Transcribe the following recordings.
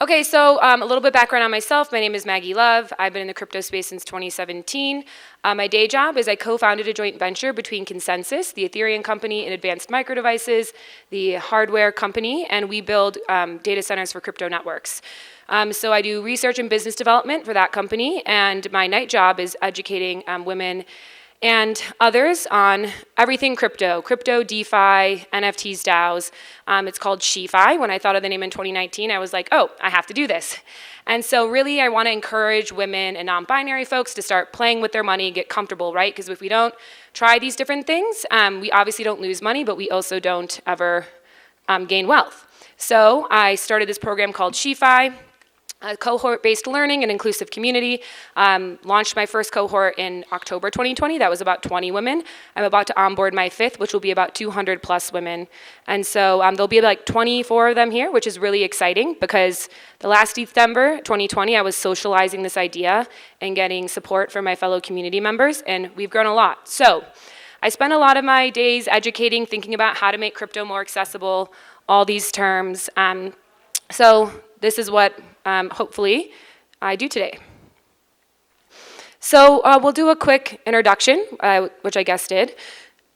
Okay, so a little bit background on myself. My name is Maggie Love. I've been in the crypto space since 2017. My day job is I co-founded a joint venture between Consensus, the Ethereum company, and Advanced Micro Devices, the hardware company, and we build data centers for crypto networks. So I do research and business development for that company, and my night job is educating women and others on everything crypto, DeFi, NFTs, DAOs. It's called SheFi. When I thought of the name in 2019, I was like, oh, I have to do this. And so really, I want to encourage women and non-binary folks to start playing with their money and get comfortable, right? Because if we don't try these different things, we obviously don't lose money, but we also don't ever gain wealth. So I started this program called SheFi, a cohort-based learning and inclusive community. Launched my first cohort in October 2020. That was about 20 women. I'm about to onboard my fifth, which will be about 200 plus women. And so there'll be like 24 of them here, which is really exciting because the last December 2020, I was socializing this idea and getting support from my fellow community members, and we've grown a lot. So I spent a lot of my days educating, thinking about how to make crypto more accessible, all these terms. So this is what hopefully I do today. So we'll do a quick introduction, which I guess did.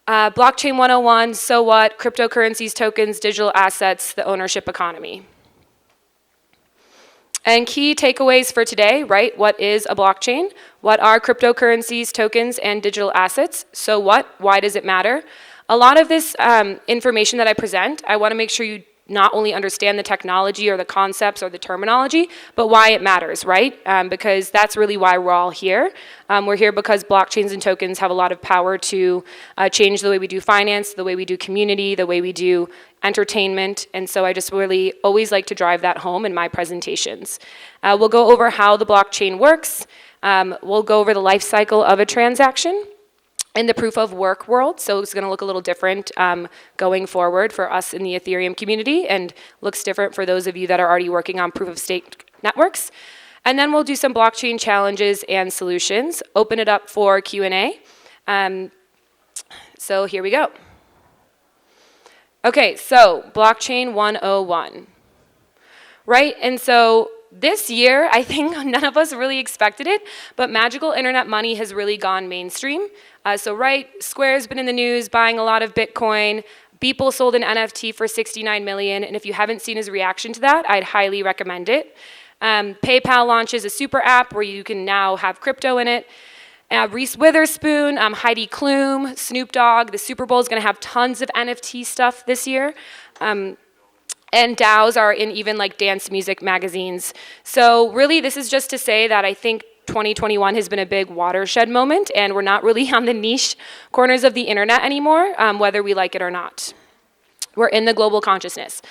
Blockchain 101, so what, cryptocurrencies, tokens, digital assets, the ownership economy. And key takeaways for today, right? What is a blockchain? What are cryptocurrencies, tokens, and digital assets? So what? Why does it matter? A lot of this information that I present, I want to make sure you not only understand the technology or the concepts or the terminology, but why it matters, right? Because that's really why we're all here. We're here because blockchains and tokens have a lot of power to change the way we do finance, the way we do community, the way we do entertainment. And so I just really always like to drive that home in my presentations. We'll go over how the blockchain works. We'll go over the life cycle of a transaction in the proof of work world, so it's going to look a little different going forward for us in the Ethereum community, and looks different for those of you that are already working on proof of stake networks. And then we'll do some blockchain challenges and solutions, open it up for Q&A. So here we go. Okay, so blockchain 101, right? And so this year, I think none of us really expected it, but magical internet money has really gone mainstream. So right, Square's been in the news buying a lot of Bitcoin. Beeple sold an NFT for $69 million, and if you haven't seen his reaction to that, I'd highly recommend it. PayPal launches a super app where you can now have crypto in it. Reese Witherspoon, Heidi Klum, Snoop Dogg. The Super Bowl is going to have tons of NFT stuff this year. And DAOs are in even like dance music magazines. So really, this is just to say that I think 2021 has been a big watershed moment, and we're not really on the niche corners of the internet anymore, whether we like it or not. We're in the global consciousness.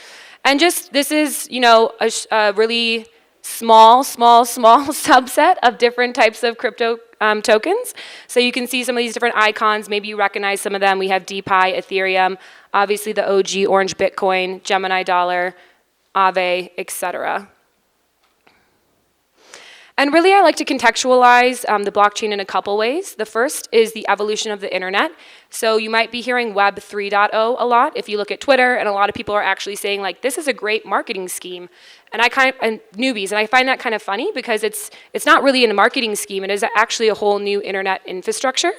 And just, this is, you know, a really small subset of different types of crypto tokens. So you can see some of these different icons. Maybe you recognize some of them. We have DePi, Ethereum, obviously the OG Orange Bitcoin, Gemini Dollar, Aave, etc. And really, I like to contextualize the blockchain in a couple ways. The first is the evolution of the internet. So you might be hearing Web 3.0 a lot if you look at Twitter, and a lot of people are actually saying like, this is a great marketing scheme. And newbies, and I find that kind of funny because it's not really a marketing scheme. It is actually a whole new internet infrastructure,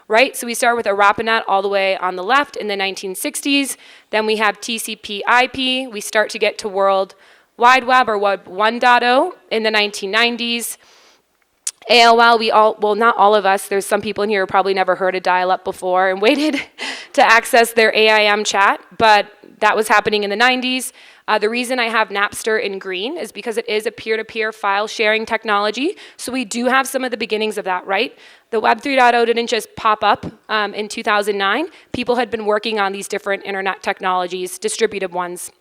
right? So we start with ARPANET all the way on the left in the 1960s. Then we have TCP/IP. We start to get to World Wide Web or Web 1.0 in the 1990s. AOL, well, not all of us, there's some people in here who probably never heard of dial-up before and waited to access their AIM chat, but that was happening in the 90s. The reason I have Napster in green is because it is a peer-to-peer file sharing technology, so we do have some of the beginnings of that, right? The Web 3.0 didn't just pop up in 2009. People had been working on these different internet technologies, distributed ones.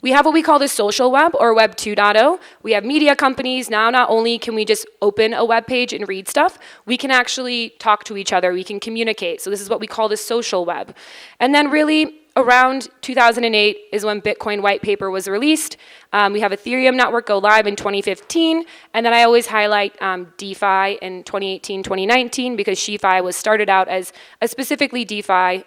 We have what we call the social web, or Web 2.0. We have media companies. Now not only can we just open a web page and read stuff, we can actually talk to each other. We can communicate. So this is what we call the social web. And then really around 2008 is when Bitcoin white paper was released. We have Ethereum network go live in 2015. And then I always highlight DeFi in 2018, 2019, because SheFi was started out as a specifically DeFi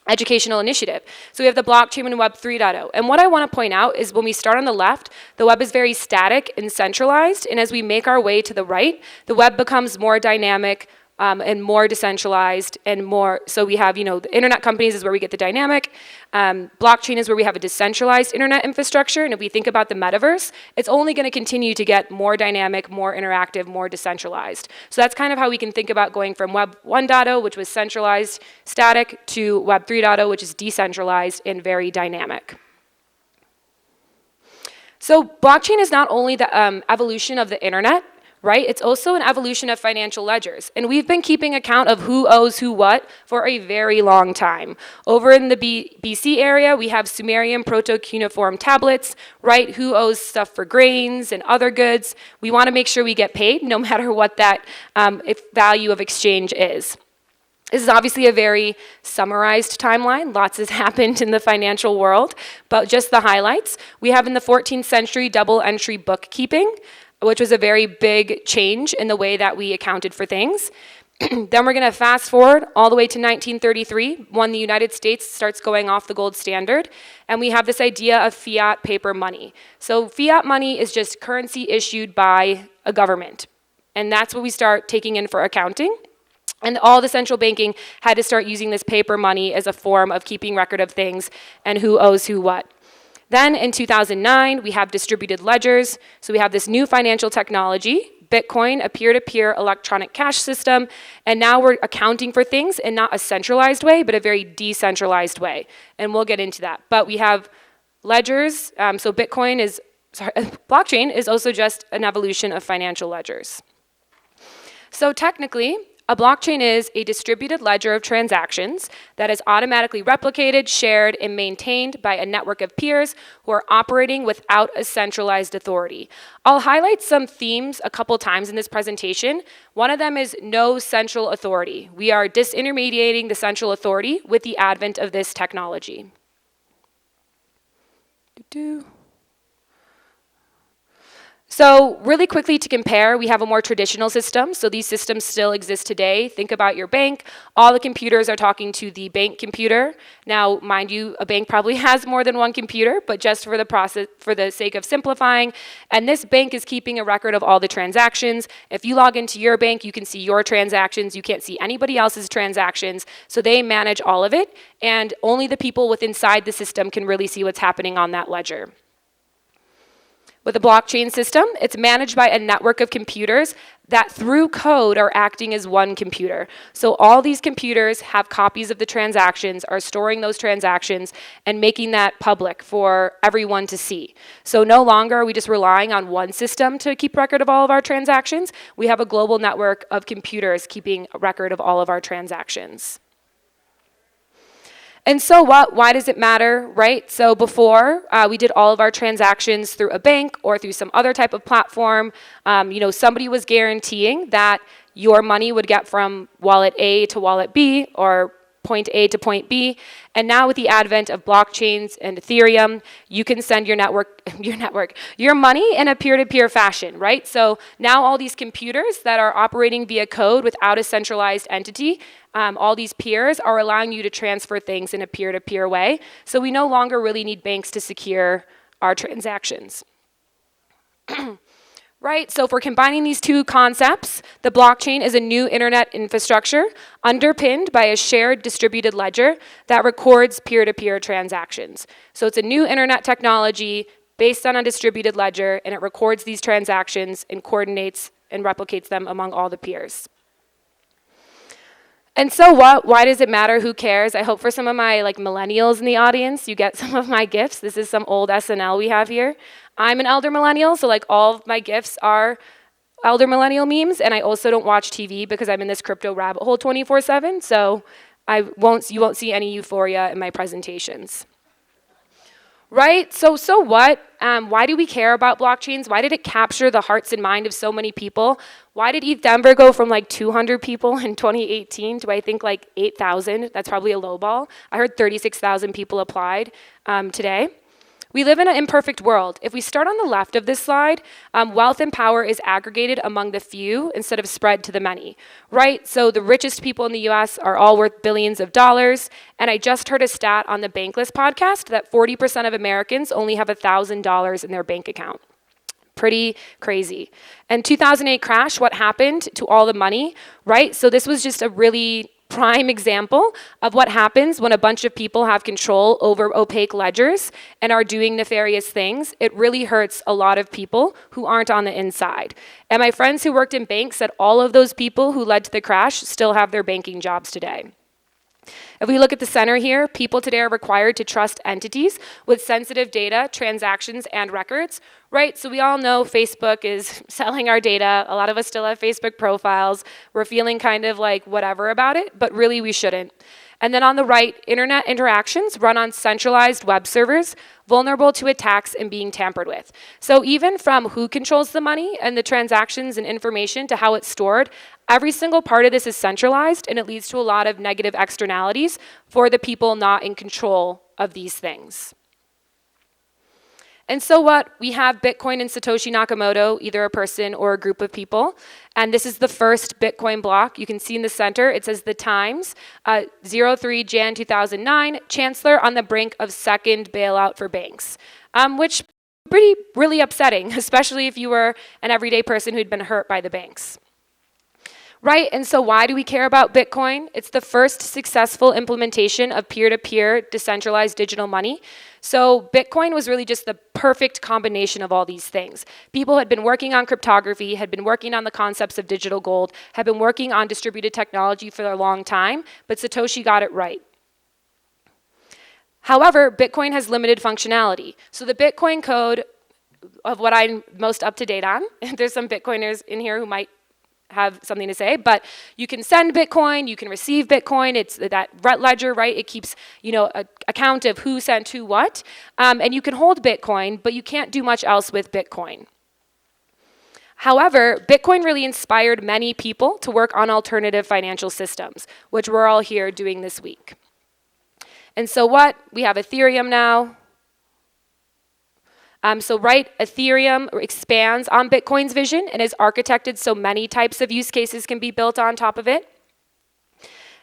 educational initiative. So we have the blockchain and Web 3.0. And what I want to point out is when we start on the left, the web is very static and centralized. And as we make our way to the right, the web becomes more dynamic, and more decentralized and more, so we have, the internet companies is where we get the dynamic. Blockchain is where we have a decentralized internet infrastructure. And if we think about the metaverse, it's only going to continue to get more dynamic, more interactive, more decentralized. So that's kind of how we can think about going from Web 1.0, which was centralized, static, to Web 3.0, which is decentralized and very dynamic. So blockchain is not only the evolution of the internet, right? It's also an evolution of financial ledgers. And we've been keeping account of who owes who what for a very long time. Over in the BC area, we have Sumerian proto-cuneiform tablets, right? Who owes stuff for grains and other goods. We want to make sure we get paid no matter what that value of exchange is. This is obviously a very summarized timeline. Lots has happened in the financial world, but just the highlights. We have in the 14th century double entry bookkeeping, which was a very big change in the way that we accounted for things. Then we're going to fast forward all the way to 1933, when the United States starts going off the gold standard, and we have this idea of fiat paper money. So fiat money is just currency issued by a government, and that's what we start taking in for accounting. And all the central banking had to start using this paper money as a form of keeping record of things and who owes who what. Then in 2009, we have distributed ledgers. So we have this new financial technology, Bitcoin, a peer-to-peer electronic cash system. And now we're accounting for things in not a centralized way, but a very decentralized way. And we'll get into that. But we have ledgers. So blockchain is also just an evolution of financial ledgers. So technically, a blockchain is a distributed ledger of transactions that is automatically replicated, shared, and maintained by a network of peers who are operating without a centralized authority. I'll highlight some themes a couple times in this presentation. One of them is no central authority. We are disintermediating the central authority with the advent of this technology. So really quickly to compare, we have a more traditional system. So these systems still exist today. Think about your bank. All the computers are talking to the bank computer. Now, mind you, a bank probably has more than one computer, but just for the sake of simplifying, and this bank is keeping a record of all the transactions. If you log into your bank, you can see your transactions. You can't see anybody else's transactions. So they manage all of it, and only the people within inside the system can really see what's happening on that ledger. With a blockchain system, it's managed by a network of computers that through code are acting as one computer. So all these computers have copies of the transactions, are storing those transactions, and making that public for everyone to see. So no longer are we just relying on one system to keep record of all of our transactions. We have a global network of computers keeping a record of all of our transactions. And so what? Why does it matter, right? So before, we did all of our transactions through a bank or through some other type of platform. Somebody was guaranteeing that your money would get from wallet A to wallet B or point A to point B. And now with the advent of blockchains and Ethereum, you can send your money in a peer-to-peer fashion, right? So now all these computers that are operating via code without a centralized entity, all these peers are allowing you to transfer things in a peer-to-peer way. So we no longer really need banks to secure our transactions. Right, so if we're combining these two concepts, the blockchain is a new internet infrastructure underpinned by a shared distributed ledger that records peer-to-peer transactions. So it's a new internet technology based on a distributed ledger, and it records these transactions and coordinates and replicates them among all the peers. And so what? Why does it matter? Who cares? I hope for some of my millennials in the audience, you get some of my gifts. This is some old SNL we have here. I'm an elder millennial, so all of my gifts are elder millennial memes, and I also don't watch TV because I'm in this crypto rabbit hole 24/7, so you won't see any euphoria in my presentations. Right, so what? Why do we care about blockchains? Why did it capture the hearts and mind of so many people? Why did ETH Denver go from 200 people in 2018 to I think 8,000? That's probably a low ball. I heard 36,000 people applied today. We live in an imperfect world. If we start on the left of this slide, wealth and power is aggregated among the few instead of spread to the many, right? So the richest people in the US are all worth billions of dollars. And I just heard a stat on the Bankless podcast that 40% of Americans only have $1,000 in their bank account. Pretty crazy. And 2008 crash, what happened to all the money, right? So this was just a really prime example of what happens when a bunch of people have control over opaque ledgers and are doing nefarious things. It really hurts a lot of people who aren't on the inside. And my friends who worked in banks said all of those people who led to the crash still have their banking jobs today. If we look at the center here, people today are required to trust entities with sensitive data, transactions, and records, right? So we all know Facebook is selling our data. A lot of us still have Facebook profiles. We're feeling kind of like whatever about it, but really we shouldn't. And then on the right, internet interactions run on centralized web servers, vulnerable to attacks and being tampered with. So even from who controls the money and the transactions and information to how it's stored, every single part of this is centralized, and it leads to a lot of negative externalities for the people not in control of these things. And so what? We have Bitcoin and Satoshi Nakamoto, either a person or a group of people. And this is the first Bitcoin block. You can see in the center, it says the times, 03 Jan 2009, Chancellor on the brink of second bailout for banks, which really upsetting, especially if you were an everyday person who'd been hurt by the banks. Right, and so why do we care about Bitcoin? It's the first successful implementation of peer-to-peer decentralized digital money. So Bitcoin was really just the perfect combination of all these things. People had been working on cryptography, had been working on the concepts of digital gold, had been working on distributed technology for a long time, but Satoshi got it right. However, Bitcoin has limited functionality. So the Bitcoin code of what I'm most up to date on, there's some Bitcoiners in here who might have something to say, but you can send Bitcoin, you can receive Bitcoin, it's that ledger, right? It keeps, a count of who sent who what, and you can hold Bitcoin, but you can't do much else with Bitcoin. However, Bitcoin really inspired many people to work on alternative financial systems, which we're all here doing this week. And so what? We have Ethereum now. Ethereum expands on Bitcoin's vision and is architected so many types of use cases can be built on top of it.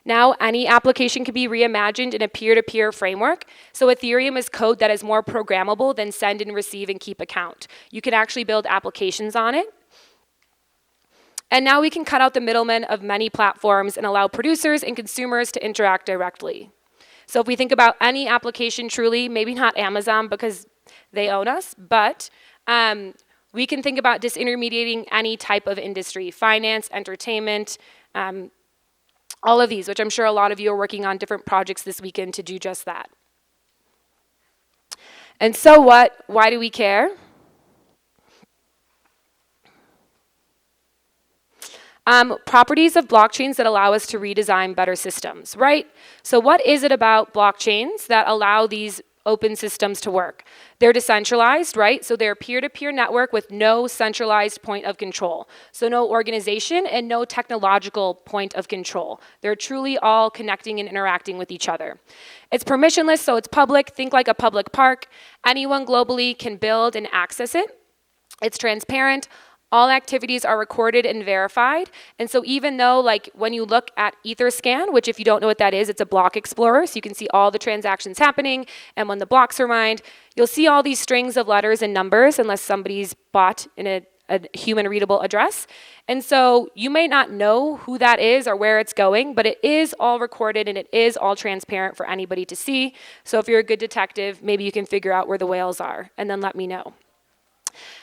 Now, any application can be reimagined in a peer-to-peer framework. So Ethereum is code that is more programmable than send and receive and keep account. You can actually build applications on it. And now we can cut out the middlemen of many platforms and allow producers and consumers to interact directly. So if we think about any application truly, maybe not Amazon because they own us, but we can think about disintermediating any type of industry, finance, entertainment, all of these, which I'm sure a lot of you are working on different projects this weekend to do just that. And so what? Why do we care? Properties of blockchains that allow us to redesign better systems, right? So what is it about blockchains that allow these open systems to work? They're decentralized, right? So they're a peer-to-peer network with no centralized point of control. So no organization and no technological point of control. They're truly all connecting and interacting with each other. It's permissionless, so it's public. Think like a public park. Anyone globally can build and access it. It's transparent. All activities are recorded and verified. And so even though, like, when you look at Etherscan, which if you don't know what that is, it's a block explorer, so you can see all the transactions happening, and when the blocks are mined, you'll see all these strings of letters and numbers unless somebody's bought in a human-readable address. And so you may not know who that is or where it's going, but it is all recorded and it is all transparent for anybody to see. So if you're a good detective, maybe you can figure out where the whales are, and then let me know.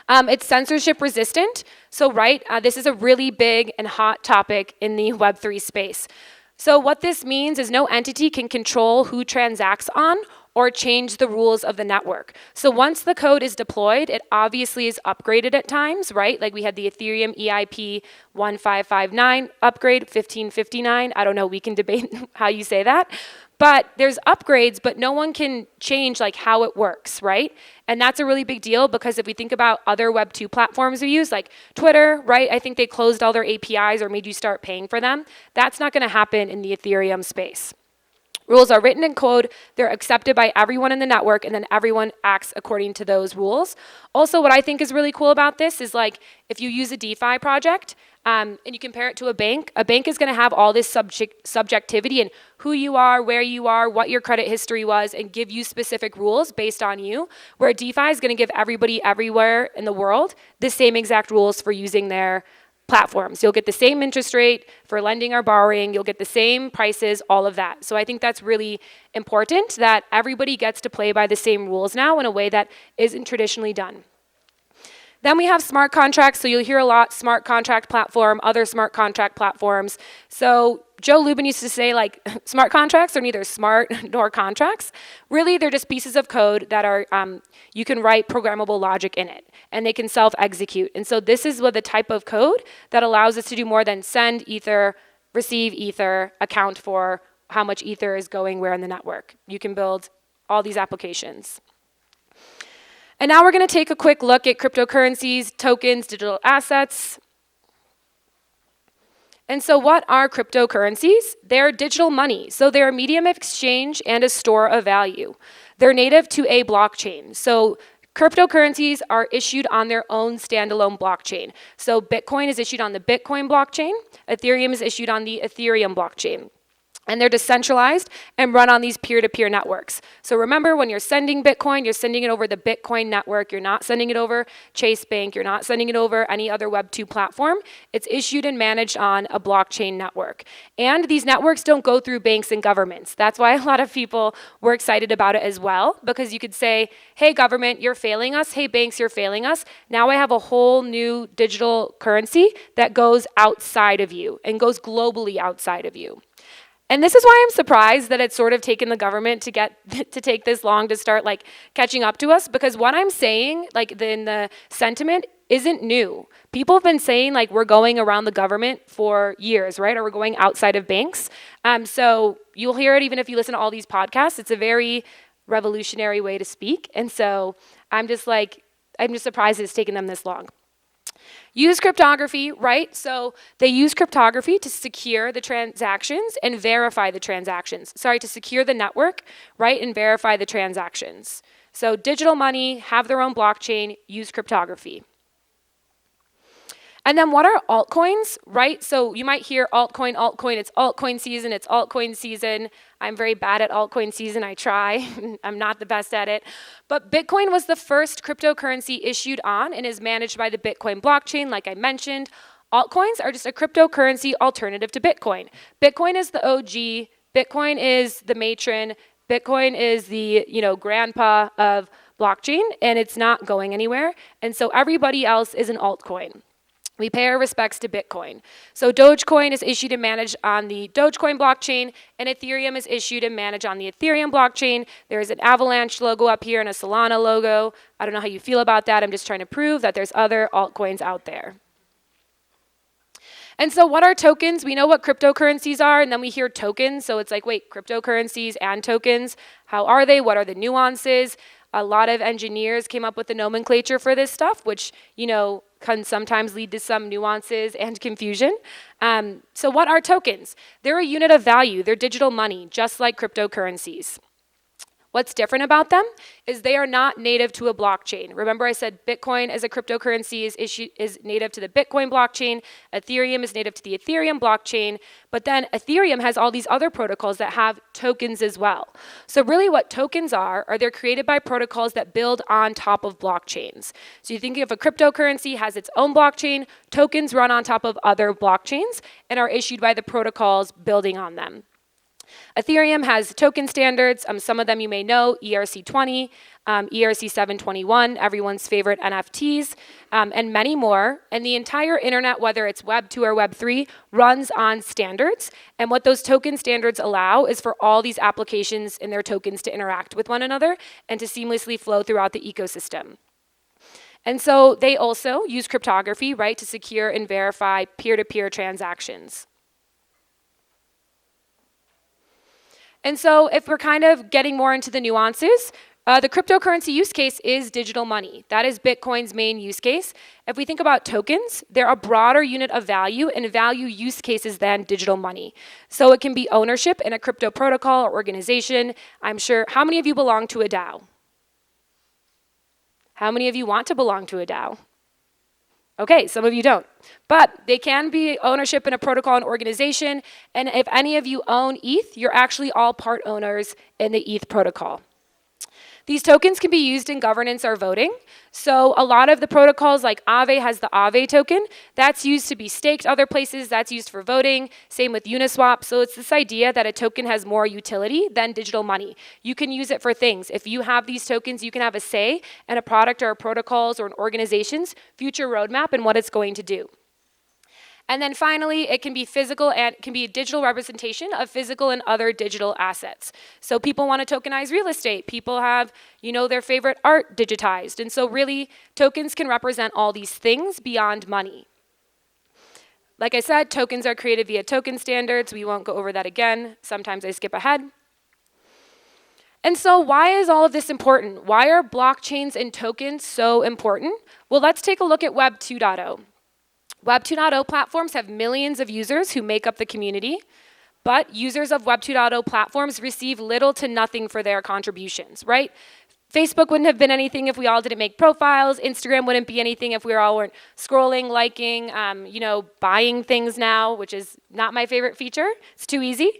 It's censorship resistant. So this is a really big and hot topic in the Web3 space. So what this means is no entity can control who transacts on or change the rules of the network. So once the code is deployed, it obviously is upgraded at times, right? Like we had the Ethereum EIP 1559 upgrade, 1559. I don't know, we can debate how you say that. But there's upgrades, but no one can change like how it works, right? And that's a really big deal because if we think about other Web 2 platforms we use, like Twitter, right? I think they closed all their APIs or made you start paying for them. That's not gonna happen in the Ethereum space. Rules are written in code, they're accepted by everyone in the network, and then everyone acts according to those rules. Also, what I think is really cool about this is like, if you use a DeFi project, and you compare it to a bank is gonna have all this subjectivity and who you are, where you are, what your credit history was, and give you specific rules based on you, where DeFi is gonna give everybody everywhere in the world the same exact rules for using their platforms. You'll get the same interest rate for lending or borrowing, you'll get the same prices, all of that. So I think that's really important that everybody gets to play by the same rules now in a way that isn't traditionally done. Then we have smart contracts, so you'll hear a lot, smart contract platform, other smart contract platforms. So Joe Lubin used to say like, smart contracts are neither smart nor contracts. Really, they're just pieces of code that are, you can write programmable logic in it, and they can self-execute. And so this is what the type of code that allows us to do more than send Ether, receive Ether, account for how much Ether is going where in the network. You can build all these applications. And now we're going to take a quick look at cryptocurrencies, tokens, digital assets. And so what are cryptocurrencies? They're digital money. So they're a medium of exchange and a store of value. They're native to a blockchain. So cryptocurrencies are issued on their own standalone blockchain. So Bitcoin is issued on the Bitcoin blockchain. Ethereum is issued on the Ethereum blockchain. And they're decentralized and run on these peer-to-peer networks. So remember, when you're sending Bitcoin, you're sending it over the Bitcoin network. You're not sending it over Chase Bank. You're not sending it over any other Web 2 platform. It's issued and managed on a blockchain network. And these networks don't go through banks and governments. That's why a lot of people were excited about it as well, because you could say, hey, government, you're failing us. Hey, banks, you're failing us. Now I have a whole new digital currency that goes outside of you and goes globally outside of you. And this is why I'm surprised that it's sort of taken the government to take this long to start like catching up to us, because what I'm saying, like in the sentiment, isn't new. People have been saying like we're going around the government for years, right? Or we're going outside of banks. So you'll hear it even if you listen to all these podcasts. It's a very revolutionary way to speak. And so I'm just surprised it's taken them this long. Use cryptography, right? So they use cryptography to secure the transactions and verify the transactions. To secure the network, right, and verify the transactions. So digital money, have their own blockchain, use cryptography. And then what are altcoins, right? So you might hear altcoin, it's altcoin season. I'm very bad at altcoin season, I try. I'm not the best at it. But Bitcoin was the first cryptocurrency issued on and is managed by the Bitcoin blockchain, like I mentioned. Altcoins are just a cryptocurrency alternative to Bitcoin. Bitcoin is the OG, Bitcoin is the matron, Bitcoin is the, grandpa of blockchain, and it's not going anywhere. And so everybody else is an altcoin. We pay our respects to Bitcoin. So Dogecoin is issued and managed on the Dogecoin blockchain, and Ethereum is issued and managed on the Ethereum blockchain. There's an Avalanche logo up here and a Solana logo. I don't know how you feel about that. I'm just trying to prove that there's other altcoins out there. And so what are tokens? We know what cryptocurrencies are, and then we hear tokens. So it's like, wait, cryptocurrencies and tokens, how are they? What are the nuances? A lot of engineers came up with the nomenclature for this stuff, which, can sometimes lead to some nuances and confusion. So what are tokens? They're a unit of value. They're digital money, just like cryptocurrencies. What's different about them is they are not native to a blockchain. Remember I said Bitcoin as a cryptocurrency is native to the Bitcoin blockchain. Ethereum is native to the Ethereum blockchain. But then Ethereum has all these other protocols that have tokens as well. So really what tokens are they're created by protocols that build on top of blockchains. So you think if a cryptocurrency has its own blockchain, tokens run on top of other blockchains and are issued by the protocols building on them. Ethereum has token standards. Some of them you may know, ERC20, ERC721, everyone's favorite NFTs, and many more. And the entire internet, whether it's Web 2 or Web 3, runs on standards. And what those token standards allow is for all these applications and their tokens to interact with one another and to seamlessly flow throughout the ecosystem. And so they also use cryptography, right, to secure and verify peer-to-peer transactions. And so if we're kind of getting more into the nuances, The cryptocurrency use case is digital money. That is Bitcoin's main use case. If we think about tokens, they're a broader unit of value and value use cases than digital money. So it can be ownership in a crypto protocol or organization. I'm sure, how many of you belong to a DAO? How many of you want to belong to a DAO? Okay, some of you don't. But they can be ownership in a protocol and organization. And if any of you own ETH, you're actually all part owners in the ETH protocol. These tokens can be used in governance or voting. So a lot of the protocols, like Aave has the Aave token, that's used to be staked other places, that's used for voting. Same with Uniswap. So it's this idea that a token has more utility than digital money. You can use it for things. If you have these tokens, you can have a say in a product or a protocol's or an organization's future roadmap and what it's going to do. And then finally, it can be physical and can be a digital representation of physical and other digital assets. So people want to tokenize real estate. People have, their favorite art digitized. And so really, tokens can represent all these things beyond money. Like I said, tokens are created via token standards. We won't go over that again. Sometimes I skip ahead. And so why is all of this important? Why are blockchains and tokens so important? Well, let's take a look at Web 2.0. Web 2.0 platforms have millions of users who make up the community, but users of Web 2.0 platforms receive little to nothing for their contributions, right? Facebook wouldn't have been anything if we all didn't make profiles. Instagram wouldn't be anything if we all weren't scrolling, liking, buying things now, which is not my favorite feature. It's too easy.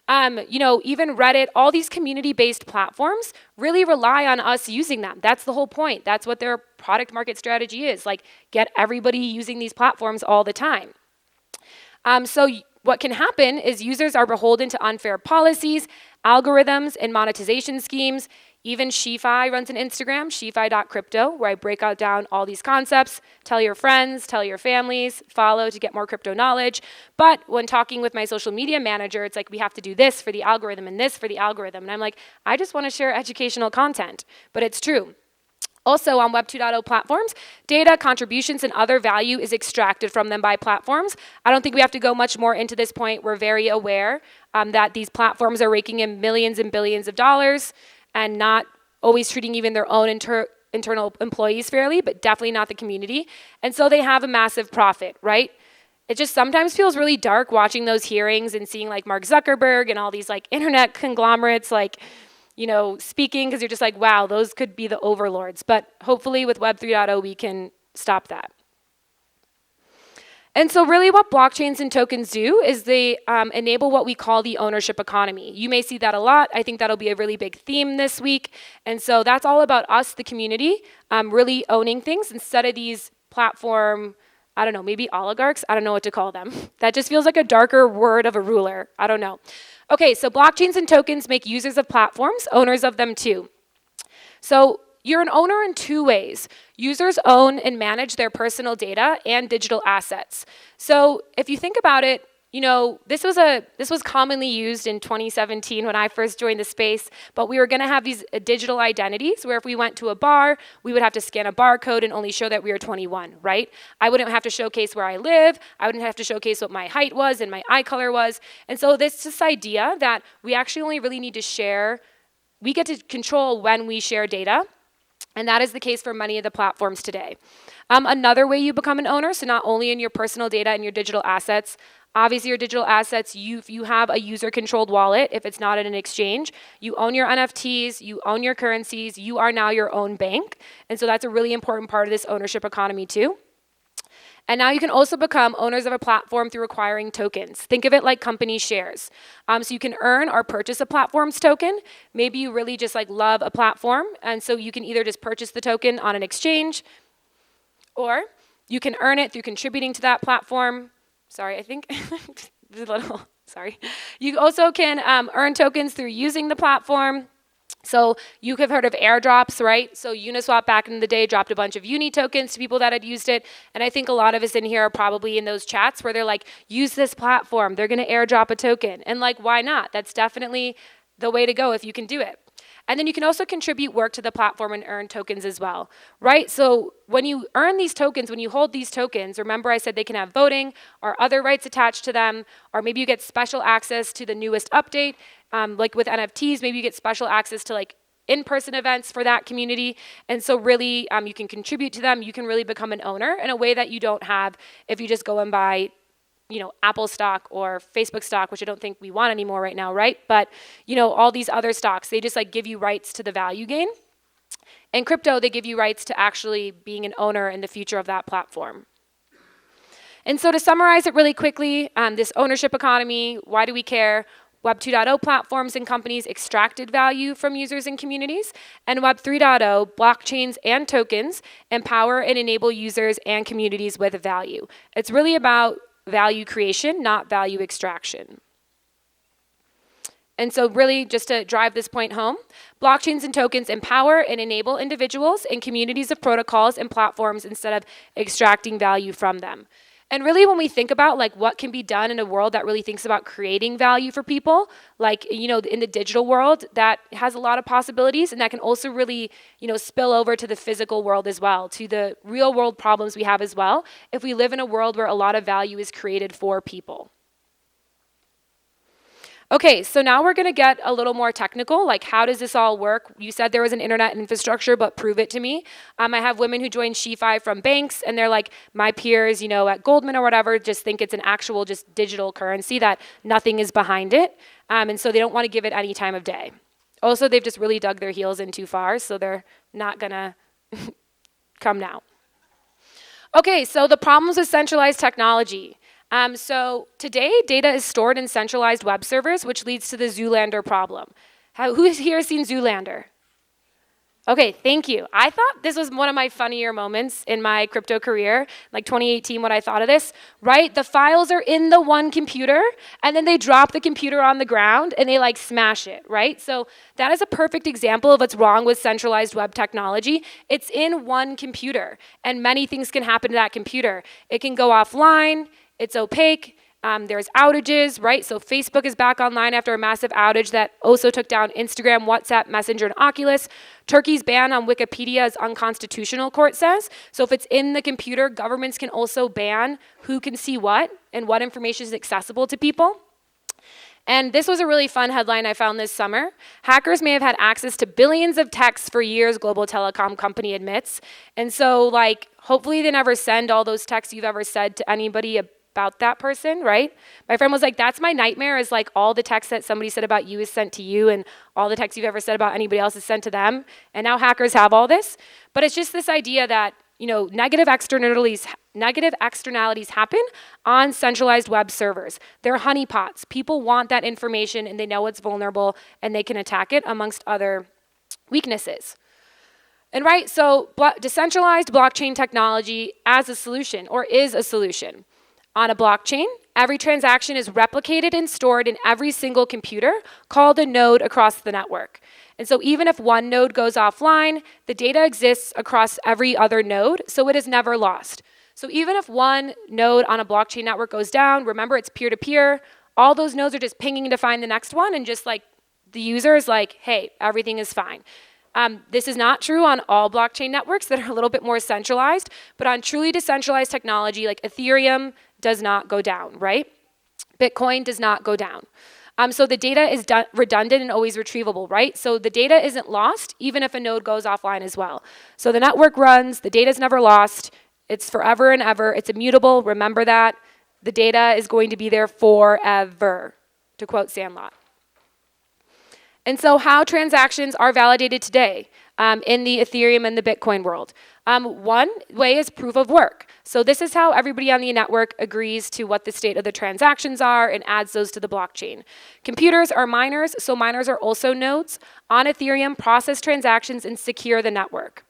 Even Reddit, all these community-based platforms really rely on us using them. That's the whole point. That's what their product market strategy is, like get everybody using these platforms all the time. So what can happen is users are beholden to unfair policies, algorithms, and monetization schemes. Even SheFi runs an Instagram, shefi.crypto, where I break out down all these concepts, tell your friends, tell your families, follow to get more crypto knowledge. But when talking with my social media manager, it's like we have to do this for the algorithm and this for the algorithm. And I'm like, I just want to share educational content. But it's true. Also on Web 2.0 platforms, data, contributions, and other value is extracted from them by platforms. I don't think we have to go much more into this point. We're very aware that these platforms are raking in millions and billions of dollars and not always treating even their own internal employees fairly, but definitely not the community. And so they have a massive profit, right? It just sometimes feels really dark watching those hearings and seeing like Mark Zuckerberg and all these like internet conglomerates speaking, because you're just like, wow, those could be the overlords. But hopefully with Web 3.0, we can stop that. And so really what blockchains and tokens do is they enable what we call the ownership economy. You may see that a lot. I think that'll be a really big theme this week. And so that's all about us, the community, really owning things instead of these platform, I don't know, maybe oligarchs? I don't know what to call them. That just feels like a darker word of a ruler. I don't know. Okay, so blockchains and tokens make users of platforms owners of them too. So you're an owner in two ways. Users own and manage their personal data and digital assets. So if you think about it, this was commonly used in 2017 when I first joined the space, but we were gonna have these digital identities where if we went to a bar, we would have to scan a barcode and only show that we were 21, right? I wouldn't have to showcase where I live, I wouldn't have to showcase what my height was and my eye color was. And so this idea that we actually only really need to share, we get to control when we share data. And that is the case for many of the platforms today. Another way you become an owner, so not only in your personal data and your digital assets, obviously your digital assets, you have a user-controlled wallet if it's not at an exchange. You own your NFTs, you own your currencies, you are now your own bank. And so that's a really important part of this ownership economy too. And now you can also become owners of a platform through acquiring tokens. Think of it like company shares. So you can earn or purchase a platform's token. Maybe you really just love a platform, and so you can either just purchase the token on an exchange, or you can earn it through contributing to that platform. Sorry, I think sorry. You also can earn tokens through using the platform. So you have heard of airdrops, right? So Uniswap back in the day dropped a bunch of Uni tokens to people that had used it. And I think a lot of us in here are probably in those chats where they're like, use this platform. They're going to airdrop a token. And why not? That's definitely the way to go if you can do it. And then you can also contribute work to the platform and earn tokens as well, right? So when you earn these tokens, when you hold these tokens, remember I said they can have voting or other rights attached to them, or maybe you get special access to the newest update. Like with NFTs, maybe you get special access to in-person events for that community. And so really, you can contribute to them. You can really become an owner in a way that you don't have if you just go and buy, Apple stock or Facebook stock, which I don't think we want anymore right now, right? But, all these other stocks, they just give you rights to the value gain. In crypto, they give you rights to actually being an owner in the future of that platform. And so to summarize it really quickly, this ownership economy, why do we care? Web 2.0 platforms and companies extracted value from users and communities, and Web 3.0 blockchains and tokens empower and enable users and communities with value. It's really about value creation, not value extraction. And so really, just to drive this point home, blockchains and tokens empower and enable individuals and communities of protocols and platforms instead of extracting value from them. And really, when we think about what can be done in a world that really thinks about creating value for people, in the digital world, that has a lot of possibilities, and that can also really, spill over to the physical world as well, to the real world problems we have as well, if we live in a world where a lot of value is created for people. Okay, so now we're going to get a little more technical, how does this all work? You said there was an internet infrastructure, but prove it to me. I have women who join SheFi from banks, and they're like, my peers, at Goldman or whatever, just think it's an actual just digital currency that nothing is behind it, and so they don't want to give it any time of day. Also, they've just really dug their heels in too far, so they're not going to come now. Okay, so the problems with centralized technology. So today, data is stored in centralized web servers, which leads to the Zoolander problem. Who here has seen Zoolander? Okay, thank you. I thought this was one of my funnier moments in my crypto career, 2018, when I thought of this, right? The files are in the one computer, and then they drop the computer on the ground, and they smash it, right? So that is a perfect example of what's wrong with centralized web technology. It's in one computer, and many things can happen to that computer. It can go offline. It's opaque, there's outages, right? So Facebook is back online after a massive outage that also took down Instagram, WhatsApp, Messenger, and Oculus. Turkey's ban on Wikipedia is unconstitutional, court says. So if it's in the computer, governments can also ban who can see what and what information is accessible to people. And this was a really fun headline I found this summer. Hackers may have had access to billions of texts for years, global telecom company admits. And so hopefully they never send all those texts you've ever said to anybody about that person, right? My friend was like, that's my nightmare, is all the text that somebody said about you is sent to you, and all the text you've ever said about anybody else is sent to them. And now hackers have all this. But it's just this idea that, negative externalities happen on centralized web servers. They're honeypots. People want that information, and they know it's vulnerable, and they can attack it, amongst other weaknesses. And right, so decentralized blockchain technology as a solution, or is a solution. On a blockchain, every transaction is replicated and stored in every single computer, called a node across the network. And so even if one node goes offline, the data exists across every other node, so it is never lost. So even if one node on a blockchain network goes down, remember it's peer-to-peer, all those nodes are just pinging to find the next one, and just the user is hey, everything is fine. This is not true on all blockchain networks that are a little bit more centralized, but on truly decentralized technology like Ethereum does not go down, right? Bitcoin does not go down. So the data is redundant and always retrievable, right? So the data isn't lost even if a node goes offline as well. So the network runs, the data is never lost, it's forever and ever, it's immutable, remember that. The data is going to be there forever, to quote Sandlot. And so how transactions are validated today in the Ethereum and the Bitcoin world. One way is proof of work. So this is how everybody on the network agrees to what the state of the transactions are and adds those to the blockchain. Computers are miners, so miners are also nodes. On Ethereum, process transactions and secure the network.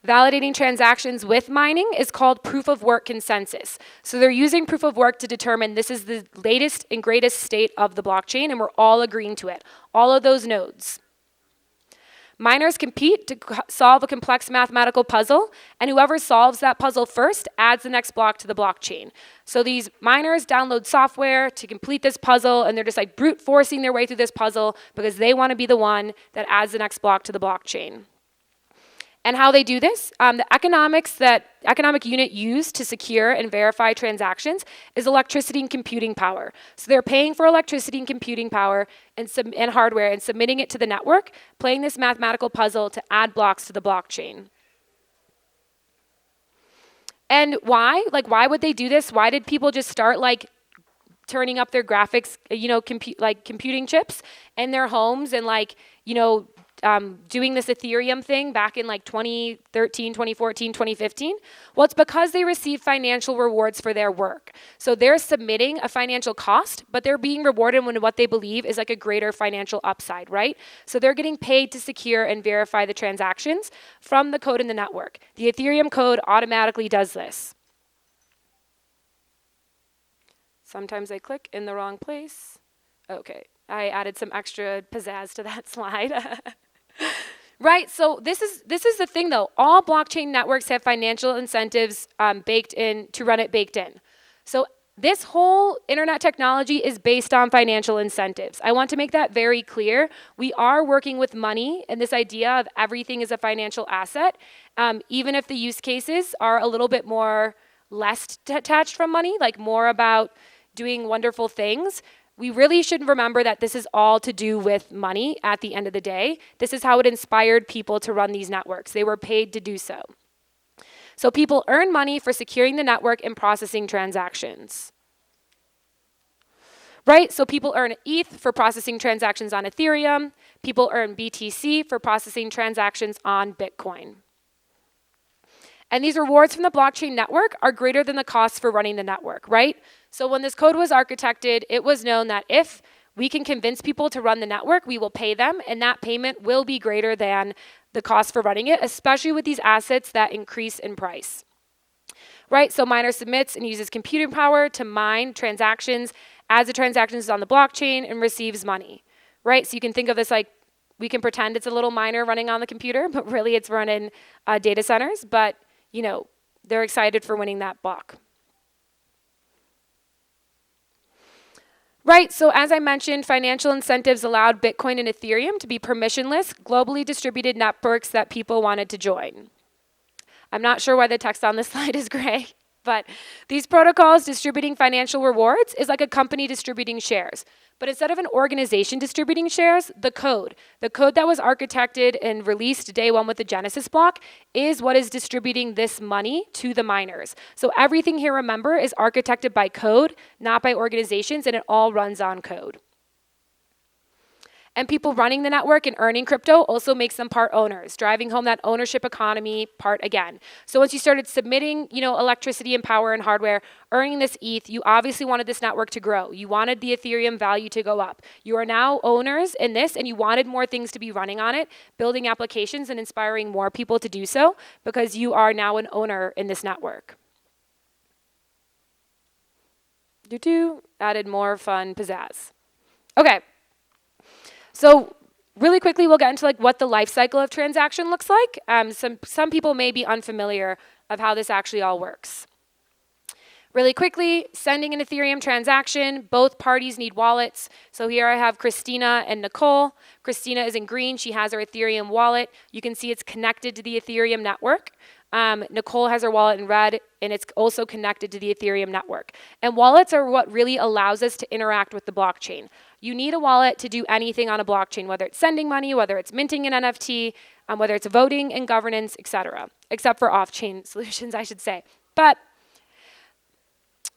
Validating transactions with mining is called proof of work consensus. So they're using proof of work to determine this is the latest and greatest state of the blockchain, and we're all agreeing to it, all of those nodes. Miners compete to solve a complex mathematical puzzle, and whoever solves that puzzle first adds the next block to the blockchain. So these miners download software to complete this puzzle, and they're just brute forcing their way through this puzzle because they want to be the one that adds the next block to the blockchain. And how they do this, the economic unit used to secure and verify transactions is electricity and computing power. So they're paying for electricity and computing power and hardware and submitting it to the network, playing this mathematical puzzle to add blocks to the blockchain. And why? Like, why would they do this? Why did people just start like turning up their graphics, computing chips in their homes and doing this Ethereum thing back in like 2013, 2014, 2015? Well, it's because they receive financial rewards for their work. So they're submitting a financial cost, but they're being rewarded with what they believe is like a greater financial upside, right? So they're getting paid to secure and verify the transactions from the code in the network. The Ethereum code automatically does this. Sometimes I click in the wrong place. Okay, I added some extra pizzazz to that slide. Right, so this is the thing though. All blockchain networks have financial incentives baked in. So this whole internet technology is based on financial incentives. I want to make that very clear. We are working with money and this idea of everything is a financial asset, even if the use cases are a little bit more less detached from money, like more about doing wonderful things. We really should remember that this is all to do with money at the end of the day. This is how it inspired people to run these networks. They were paid to do so. So people earn money for securing the network and processing transactions. Right? So people earn ETH for processing transactions on Ethereum. People earn BTC for processing transactions on Bitcoin. And these rewards from the blockchain network are greater than the costs for running the network, right? So when this code was architected, it was known that if we can convince people to run the network, we will pay them, and that payment will be greater than the cost for running it, especially with these assets that increase in price. Right, so miner submits and uses computing power to mine transactions as the transaction is on the blockchain and receives money, right? So you can think of this like, we can pretend it's a little miner running on the computer, but really it's running data centers, but they're excited for winning that block. Right, so as I mentioned, financial incentives allowed Bitcoin and Ethereum to be permissionless, globally distributed networks that people wanted to join. I'm not sure why the text on this slide is gray, but these protocols distributing financial rewards is like a company distributing shares. But instead of an organization distributing shares, the code that was architected and released day one with the Genesis block is what is distributing this money to the miners. So everything here, remember, is architected by code, not by organizations, and it all runs on code. And people running the network and earning crypto also makes them part owners, driving home that ownership economy part again. So once you started submitting, electricity and power and hardware, earning this ETH, you obviously wanted this network to grow. You wanted the Ethereum value to go up. You are now owners in this, and you wanted more things to be running on it, building applications and inspiring more people to do so because you are now an owner in this network. Added more fun pizzazz. Okay. So really quickly, we'll get into what the life cycle of transaction looks like. Some people may be unfamiliar of how this actually all works. Really quickly, sending an Ethereum transaction, both parties need wallets. So here I have Christina and Nicole. Christina is in green. She has her Ethereum wallet. You can see it's connected to the Ethereum network. Nicole has her wallet in red, and it's also connected to the Ethereum network. And wallets are what really allows us to interact with the blockchain. You need a wallet to do anything on a blockchain, whether it's sending money, whether it's minting an NFT, whether it's voting and governance, etc., except for off-chain solutions, I should say. But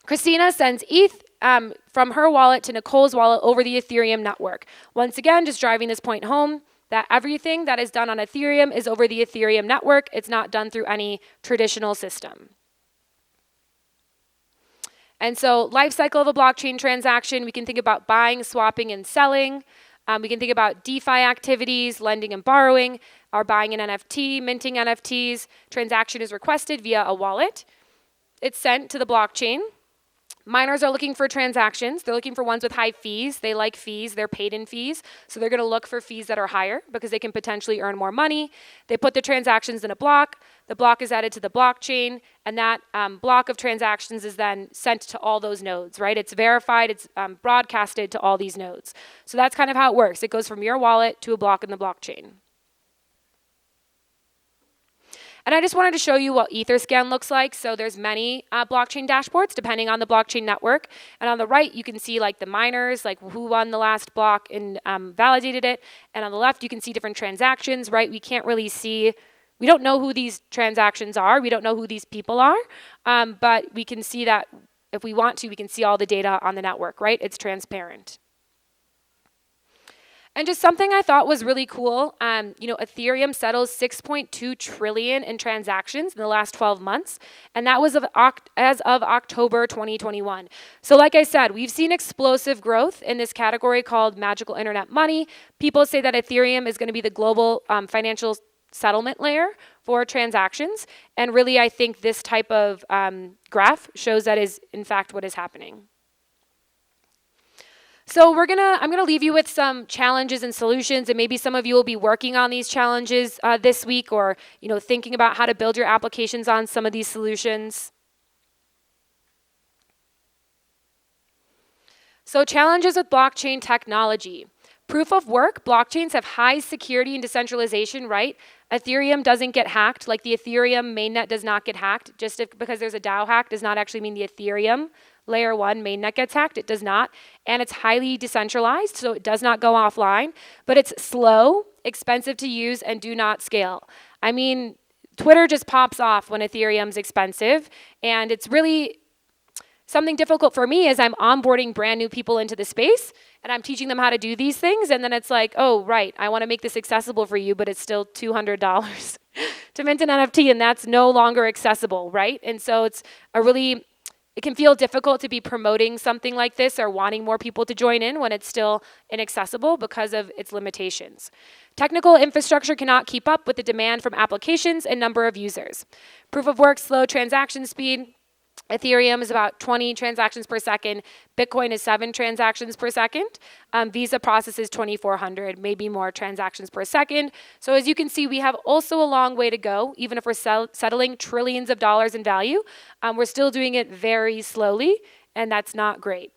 Christina sends ETH from her wallet to Nicole's wallet over the Ethereum network. Once again, just driving this point home, that everything that is done on Ethereum is over the Ethereum network. It's not done through any traditional system. And so life cycle of a blockchain transaction, we can think about buying, swapping, and selling. We can think about DeFi activities, lending and borrowing, or buying an NFT, minting NFTs. Transaction is requested via a wallet. It's sent to the blockchain. Miners are looking for transactions. They're looking for ones with high fees. They like fees. They're paid in fees. So they're going to look for fees that are higher because they can potentially earn more money. They put the transactions in a block. The block is added to the blockchain, and that block of transactions is then sent to all those nodes, right? It's verified. It's broadcasted to all these nodes. So that's kind of how it works. It goes from your wallet to a block in the blockchain. And I just wanted to show you what Etherscan looks like. So there's many blockchain dashboards depending on the blockchain network. And on the right, you can see like the miners, like who won the last block and validated it. And on the left, you can see different transactions, right? We can't really see, we don't know who these transactions are. We don't know who these people are. But we can see that if we want to, we can see all the data on the network, right? It's transparent. And just something I thought was really cool, Ethereum settles 6.2 trillion in transactions in the last 12 months, and that was as of October 2021. So like I said, we've seen explosive growth in this category called magical internet money. People say that Ethereum is going to be the global financial settlement layer for transactions, and really I think this type of graph shows that is in fact what is happening. So I'm gonna leave you with some challenges and solutions, and maybe some of you will be working on these challenges this week, or thinking about how to build your applications on some of these solutions. So challenges with blockchain technology. Proof of work, blockchains have high security and decentralization, right? Ethereum doesn't get hacked, like the Ethereum mainnet does not get hacked. Just because there's a DAO hack does not actually mean the Ethereum Layer 1 mainnet gets hacked. It does not. And it's highly decentralized, so it does not go offline. But it's slow, expensive to use, and do not scale. I mean, Twitter just pops off when Ethereum's expensive, and it's really something difficult for me as I'm onboarding brand new people into the space, and I'm teaching them how to do these things, and then it's like, oh, right, I want to make this accessible for you, but it's still $200 to mint an NFT, and that's no longer accessible, right? And so it can feel difficult to be promoting something like this or wanting more people to join in when it's still inaccessible because of its limitations. Technical infrastructure cannot keep up with the demand from applications and number of users. Proof of work, slow transaction speed. Ethereum is about 20 transactions per second. Bitcoin is 7 transactions per second. Visa processes 2,400, maybe more transactions per second. So as you can see, we have also a long way to go. Even if we're settling trillions of dollars in value, we're still doing it very slowly, and that's not great.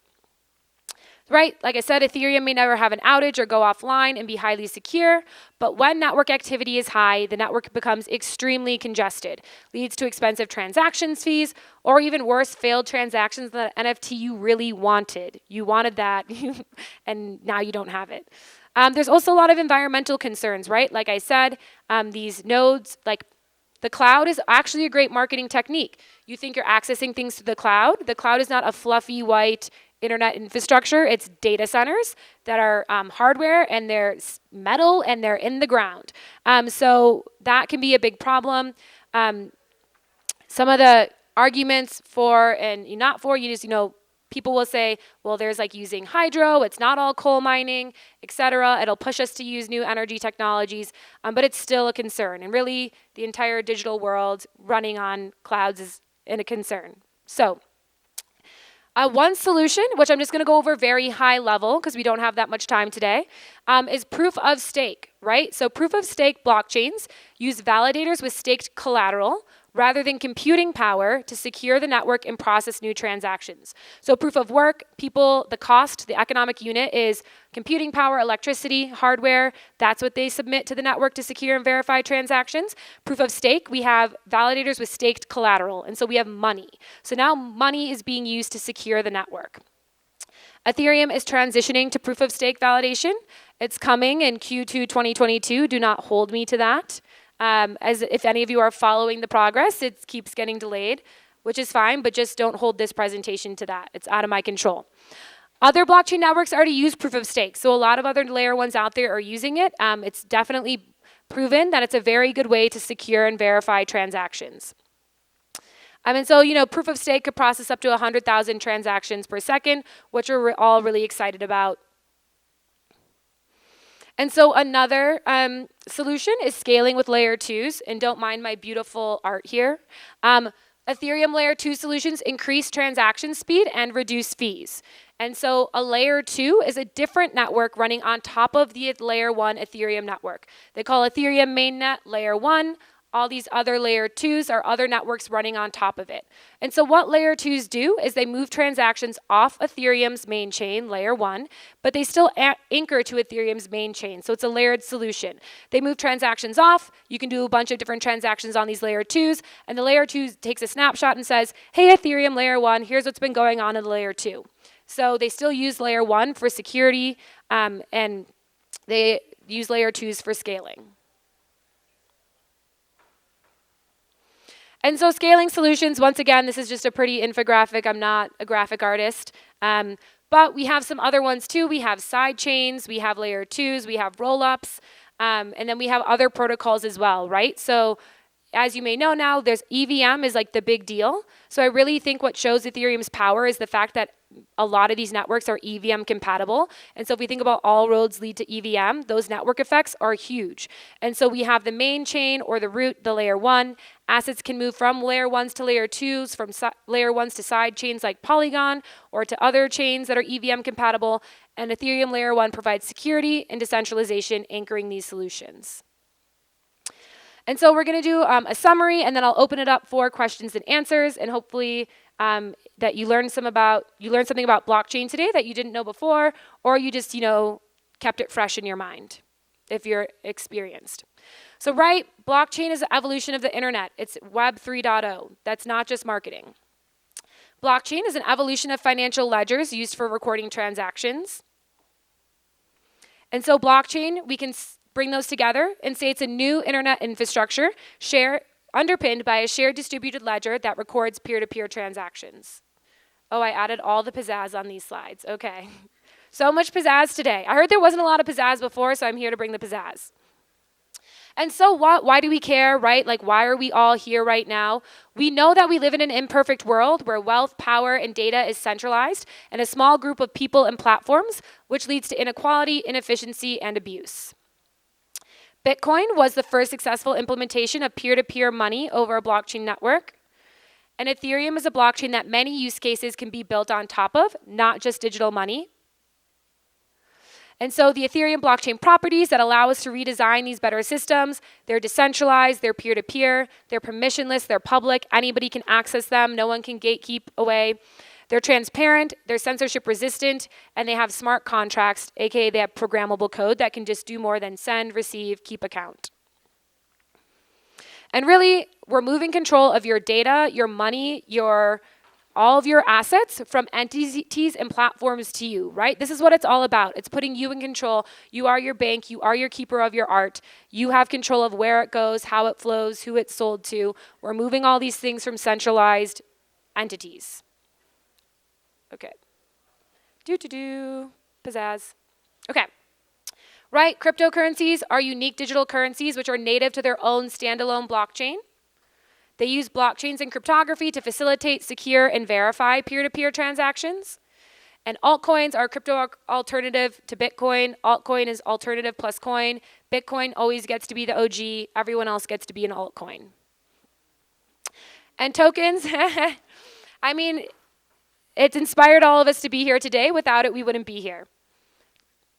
Right, like I said, Ethereum may never have an outage or go offline and be highly secure, but when network activity is high, the network becomes extremely congested, leads to expensive transactions fees, or even worse, failed transactions that NFT you really wanted. You wanted that, and now you don't have it. There's also a lot of environmental concerns, right? Like I said, these nodes, like the cloud is actually a great marketing technique. You think you're accessing things to the cloud. The cloud is not a fluffy white internet infrastructure. It's data centers that are hardware, and they're metal, and they're in the ground. So that can be a big problem. Some of the arguments for and not for, people will say, well, there's like using hydro, it's not all coal mining, etc. It'll push us to use new energy technologies, but it's still a concern. And really, the entire digital world running on clouds is a concern. So one solution, which I'm just going to go over very high level because we don't have that much time today, is proof of stake, right? So proof of stake blockchains use validators with staked collateral rather than computing power to secure the network and process new transactions. So proof of work, the cost, the economic unit is computing power, electricity, hardware. That's what they submit to the network to secure and verify transactions. Proof of stake, we have validators with staked collateral, and so we have money. So now money is being used to secure the network. Ethereum is transitioning to proof of stake validation. It's coming in Q2 2022. Do not hold me to that. As if any of you are following the progress, it keeps getting delayed, which is fine, but just don't hold this presentation to that. It's out of my control. Other blockchain networks already use proof of stake, so a lot of other layer ones out there are using it. It's definitely proven that it's a very good way to secure and verify transactions. And so, proof of stake could process up to 100,000 transactions per second, which we're all really excited about. And so another solution is scaling with layer 2s, and don't mind my beautiful art here. Ethereum Layer 2 solutions increase transaction speed and reduce fees. And so a Layer 2 is a different network running on top of the Layer 1 Ethereum network. They call Ethereum mainnet Layer 1, all these other layer 2s are other networks running on top of it. And so what layer 2s do is they move transactions off Ethereum's main chain, layer 1, but they still anchor to Ethereum's main chain. So it's a layered solution. They move transactions off. You can do a bunch of different transactions on these layer 2s, and the layer 2 takes a snapshot and says, hey, Ethereum layer 1, here's what's been going on in the layer 2. So they still use layer 1 for security, and they use layer 2s for scaling. And so scaling solutions, once again, this is just a pretty infographic. I'm not a graphic artist. But we have some other ones too. We have side chains, we have layer 2s, we have roll-ups, and then we have other protocols as well, right? So as you may know now, there's EVM is like the big deal. So I really think what shows Ethereum's power is the fact that a lot of these networks are EVM compatible. And so if we think about all roads lead to EVM, those network effects are huge. And so we have the main chain or the root, the layer 1. Assets can move from layer 1s to layer 2s, from layer 1s to side chains like Polygon, or to other chains that are EVM compatible. And Ethereum layer 1 provides security and decentralization anchoring these solutions. And so we're going to do a summary, and then I'll open it up for questions and answers, and hopefully that you learned something about blockchain today that you didn't know before, or you just kept it fresh in your mind if you're experienced. So right, blockchain is the evolution of the internet. It's Web 3.0. That's not just marketing. Blockchain is an evolution of financial ledgers used for recording transactions. And so blockchain, we can bring those together and say it's a new internet infrastructure underpinned by a shared distributed ledger that records peer-to-peer transactions. Oh, I added all the pizzazz on these slides. Okay. So much pizzazz today. I heard there wasn't a lot of pizzazz before, so I'm here to bring the pizzazz. And so why do we care, right? Like, why are we all here right now? We know that we live in an imperfect world where wealth, power, and data is centralized in a small group of people and platforms, which leads to inequality, inefficiency, and abuse. Bitcoin was the first successful implementation of peer-to-peer money over a blockchain network. And Ethereum is a blockchain that many use cases can be built on top of, not just digital money. And so the Ethereum blockchain properties that allow us to redesign these better systems, they're decentralized, they're peer-to-peer, they're permissionless, they're public, anybody can access them, no one can gatekeep away. They're transparent, they're censorship resistant, and they have smart contracts, aka they have programmable code that can just do more than send, receive, keep account. And really, we're moving control of your data, your money, all of your assets from entities and platforms to you, right? This is what it's all about. It's putting you in control. You are your bank. You are your keeper of your art. You have control of where it goes, how it flows, who it's sold to. We're moving all these things from centralized entities. Okay. Pizzazz. Okay. Right, cryptocurrencies are unique digital currencies which are native to their own standalone blockchain. They use blockchains and cryptography to facilitate, secure, and verify peer-to-peer transactions. And altcoins are crypto alternative to Bitcoin. Altcoin is alternative plus coin. Bitcoin always gets to be the OG. Everyone else gets to be an altcoin. And tokens, I mean, it's inspired all of us to be here today. Without it, we wouldn't be here.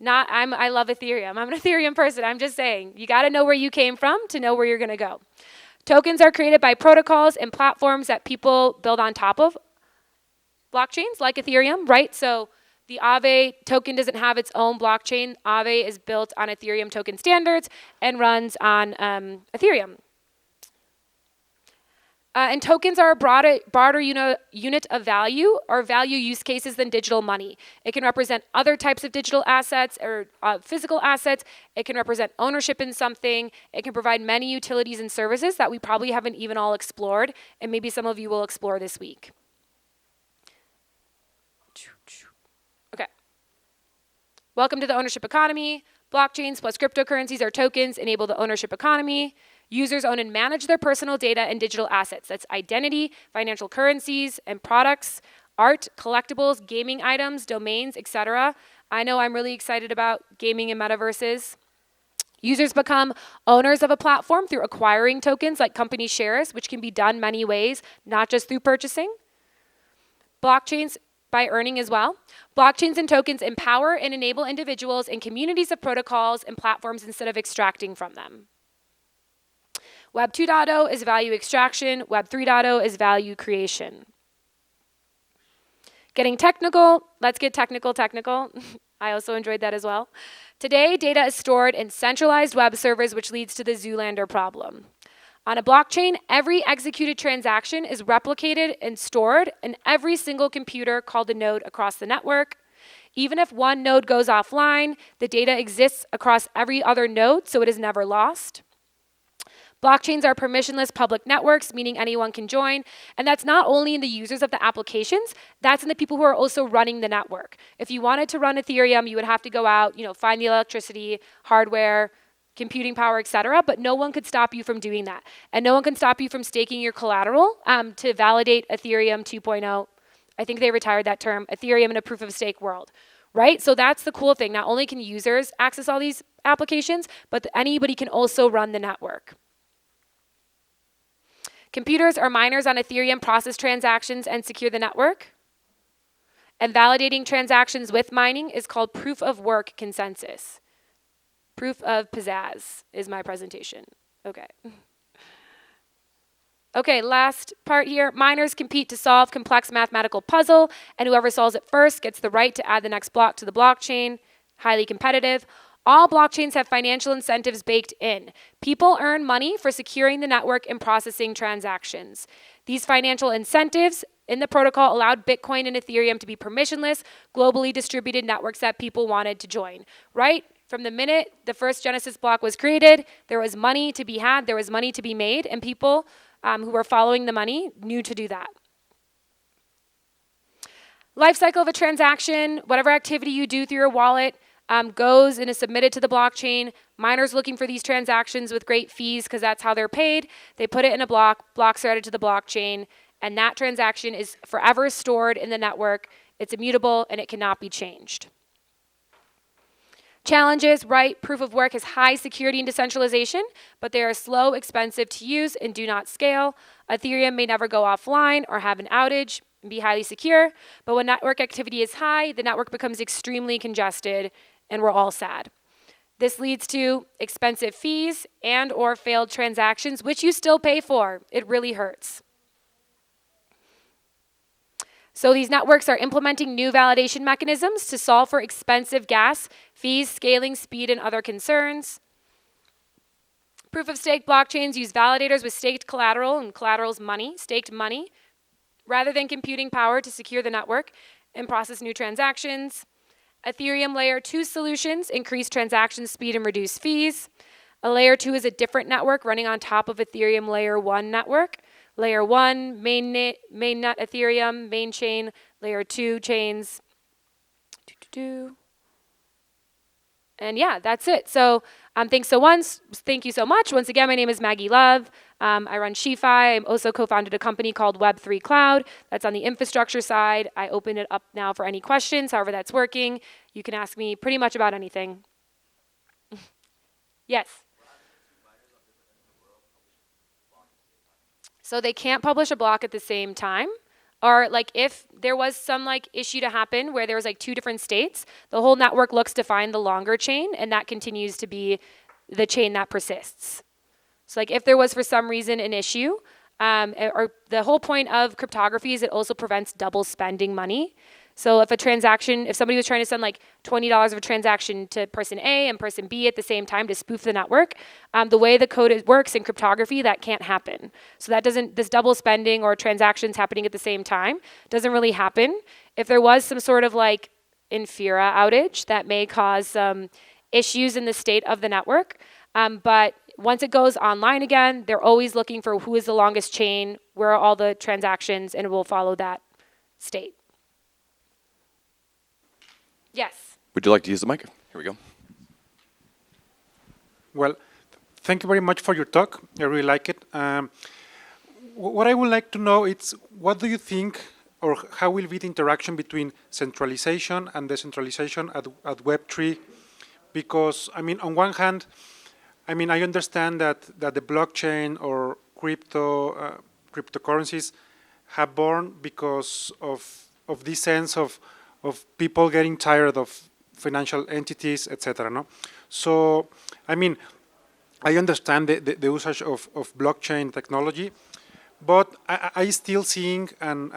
I love Ethereum. I'm an Ethereum person. I'm just saying, you got to know where you came from to know where you're going to go. Tokens are created by protocols and platforms that people build on top of blockchains like Ethereum, right? So the Aave token doesn't have its own blockchain. Aave is built on Ethereum token standards and runs on Ethereum. And tokens are a broader unit of value or value use cases than digital money. It can represent other types of digital assets or physical assets. It can represent ownership in something. It can provide many utilities and services that we probably haven't even all explored, and maybe some of you will explore this week. Okay. Welcome to the ownership economy. Blockchains plus cryptocurrencies or tokens enable the ownership economy. Users own and manage their personal data and digital assets. That's identity, financial currencies and products, art, collectibles, gaming items, domains, etc. I know I'm really excited about gaming and metaverses. Users become owners of a platform through acquiring tokens like company shares, which can be done many ways, not just through purchasing. Blockchains by earning as well. Blockchains and tokens empower and enable individuals and communities of protocols and platforms instead of extracting from them. Web 2.0 is value extraction. Web 3.0 is value creation. Getting technical, let's get technical. I also enjoyed that as well. Today, data is stored in centralized web servers, which leads to the Zoolander problem. On a blockchain, every executed transaction is replicated and stored in every single computer called a node across the network. Even if one node goes offline, the data exists across every other node, so it is never lost. Blockchains are permissionless public networks, meaning anyone can join. And that's not only in the users of the applications, that's in the people who are also running the network. If you wanted to run Ethereum, you would have to go out, find the electricity, hardware, computing power, etc. But no one could stop you from doing that. And no one can stop you from staking your collateral to validate Ethereum 2.0. I think they retired that term, Ethereum in a proof of stake world, right? So that's the cool thing. Not only can users access all these applications, but anybody can also run the network. Computers or miners on Ethereum process transactions and secure the network. And validating transactions with mining is called proof of work consensus. Proof of pizzazz is my presentation. Okay. Okay, last part here. Miners compete to solve complex mathematical puzzle, and whoever solves it first gets the right to add the next block to the blockchain. Highly competitive. All blockchains have financial incentives baked in. People earn money for securing the network and processing transactions. These financial incentives in the protocol allowed Bitcoin and Ethereum to be permissionless, globally distributed networks that people wanted to join, right? From the minute the first Genesis block was created, there was money to be had, there was money to be made, and people who were following the money knew to do that. Life cycle of a transaction, whatever activity you do through your wallet, goes and is submitted to the blockchain. Miners looking for these transactions with great fees because that's how they're paid. They put it in a block, blocks are added to the blockchain, and that transaction is forever stored in the network. It's immutable and it cannot be changed. Challenges, right? Proof of work has high security and decentralization, but they are slow, expensive to use, and do not scale. Ethereum may never go offline or have an outage and be highly secure, but when network activity is high, the network becomes extremely congested, and we're all sad. This leads to expensive fees and or failed transactions, which you still pay for. It really hurts. So these networks are implementing new validation mechanisms to solve for expensive gas, fees, scaling, speed, and other concerns. Proof of stake blockchains use validators with staked collateral, and collateral's money, staked money, rather than computing power to secure the network and process new transactions. Ethereum Layer 2 solutions increase transaction speed and reduce fees. A Layer 2 is a different network running on top of Ethereum Layer 1 network. Layer 1, mainnet Ethereum, main chain, Layer 2 chains. And yeah, that's it. So thank you so much. Once again, my name is Maggie Love. I run SheFi. I also co-founded a company called Web3 Cloud. That's on the infrastructure side. I open it up now for any questions, however that's working. You can ask me pretty much about anything. Yes? So they can't publish a block at the same time. Or like if there was some like issue to happen where there was like two different states, the whole network looks to find the longer chain, and that continues to be the chain that persists. So like if there was for some reason an issue, or the whole point of cryptography is it also prevents double spending money. So if somebody was trying to send like $20 of a transaction to person A and person B at the same time to spoof the network, the way the code works in cryptography, that can't happen. So this double spending or transactions happening at the same time doesn't really happen. If there was some sort of like Infura outage, that may cause some issues in the state of the network. But once it goes online again, they're always looking for who is the longest chain, where are all the transactions, and it will follow that state. Yes. Would you like to use the mic? Here we go. Well, thank you very much for your talk. I really like it. What I would like to know is, what do you think, or how will be the interaction between centralization and decentralization at Web3? Because, I mean, on one hand, I understand that the blockchain or cryptocurrencies have born because of this sense of people getting tired of financial entities, etc. No? So, I understand the usage of blockchain technology, but I still think, and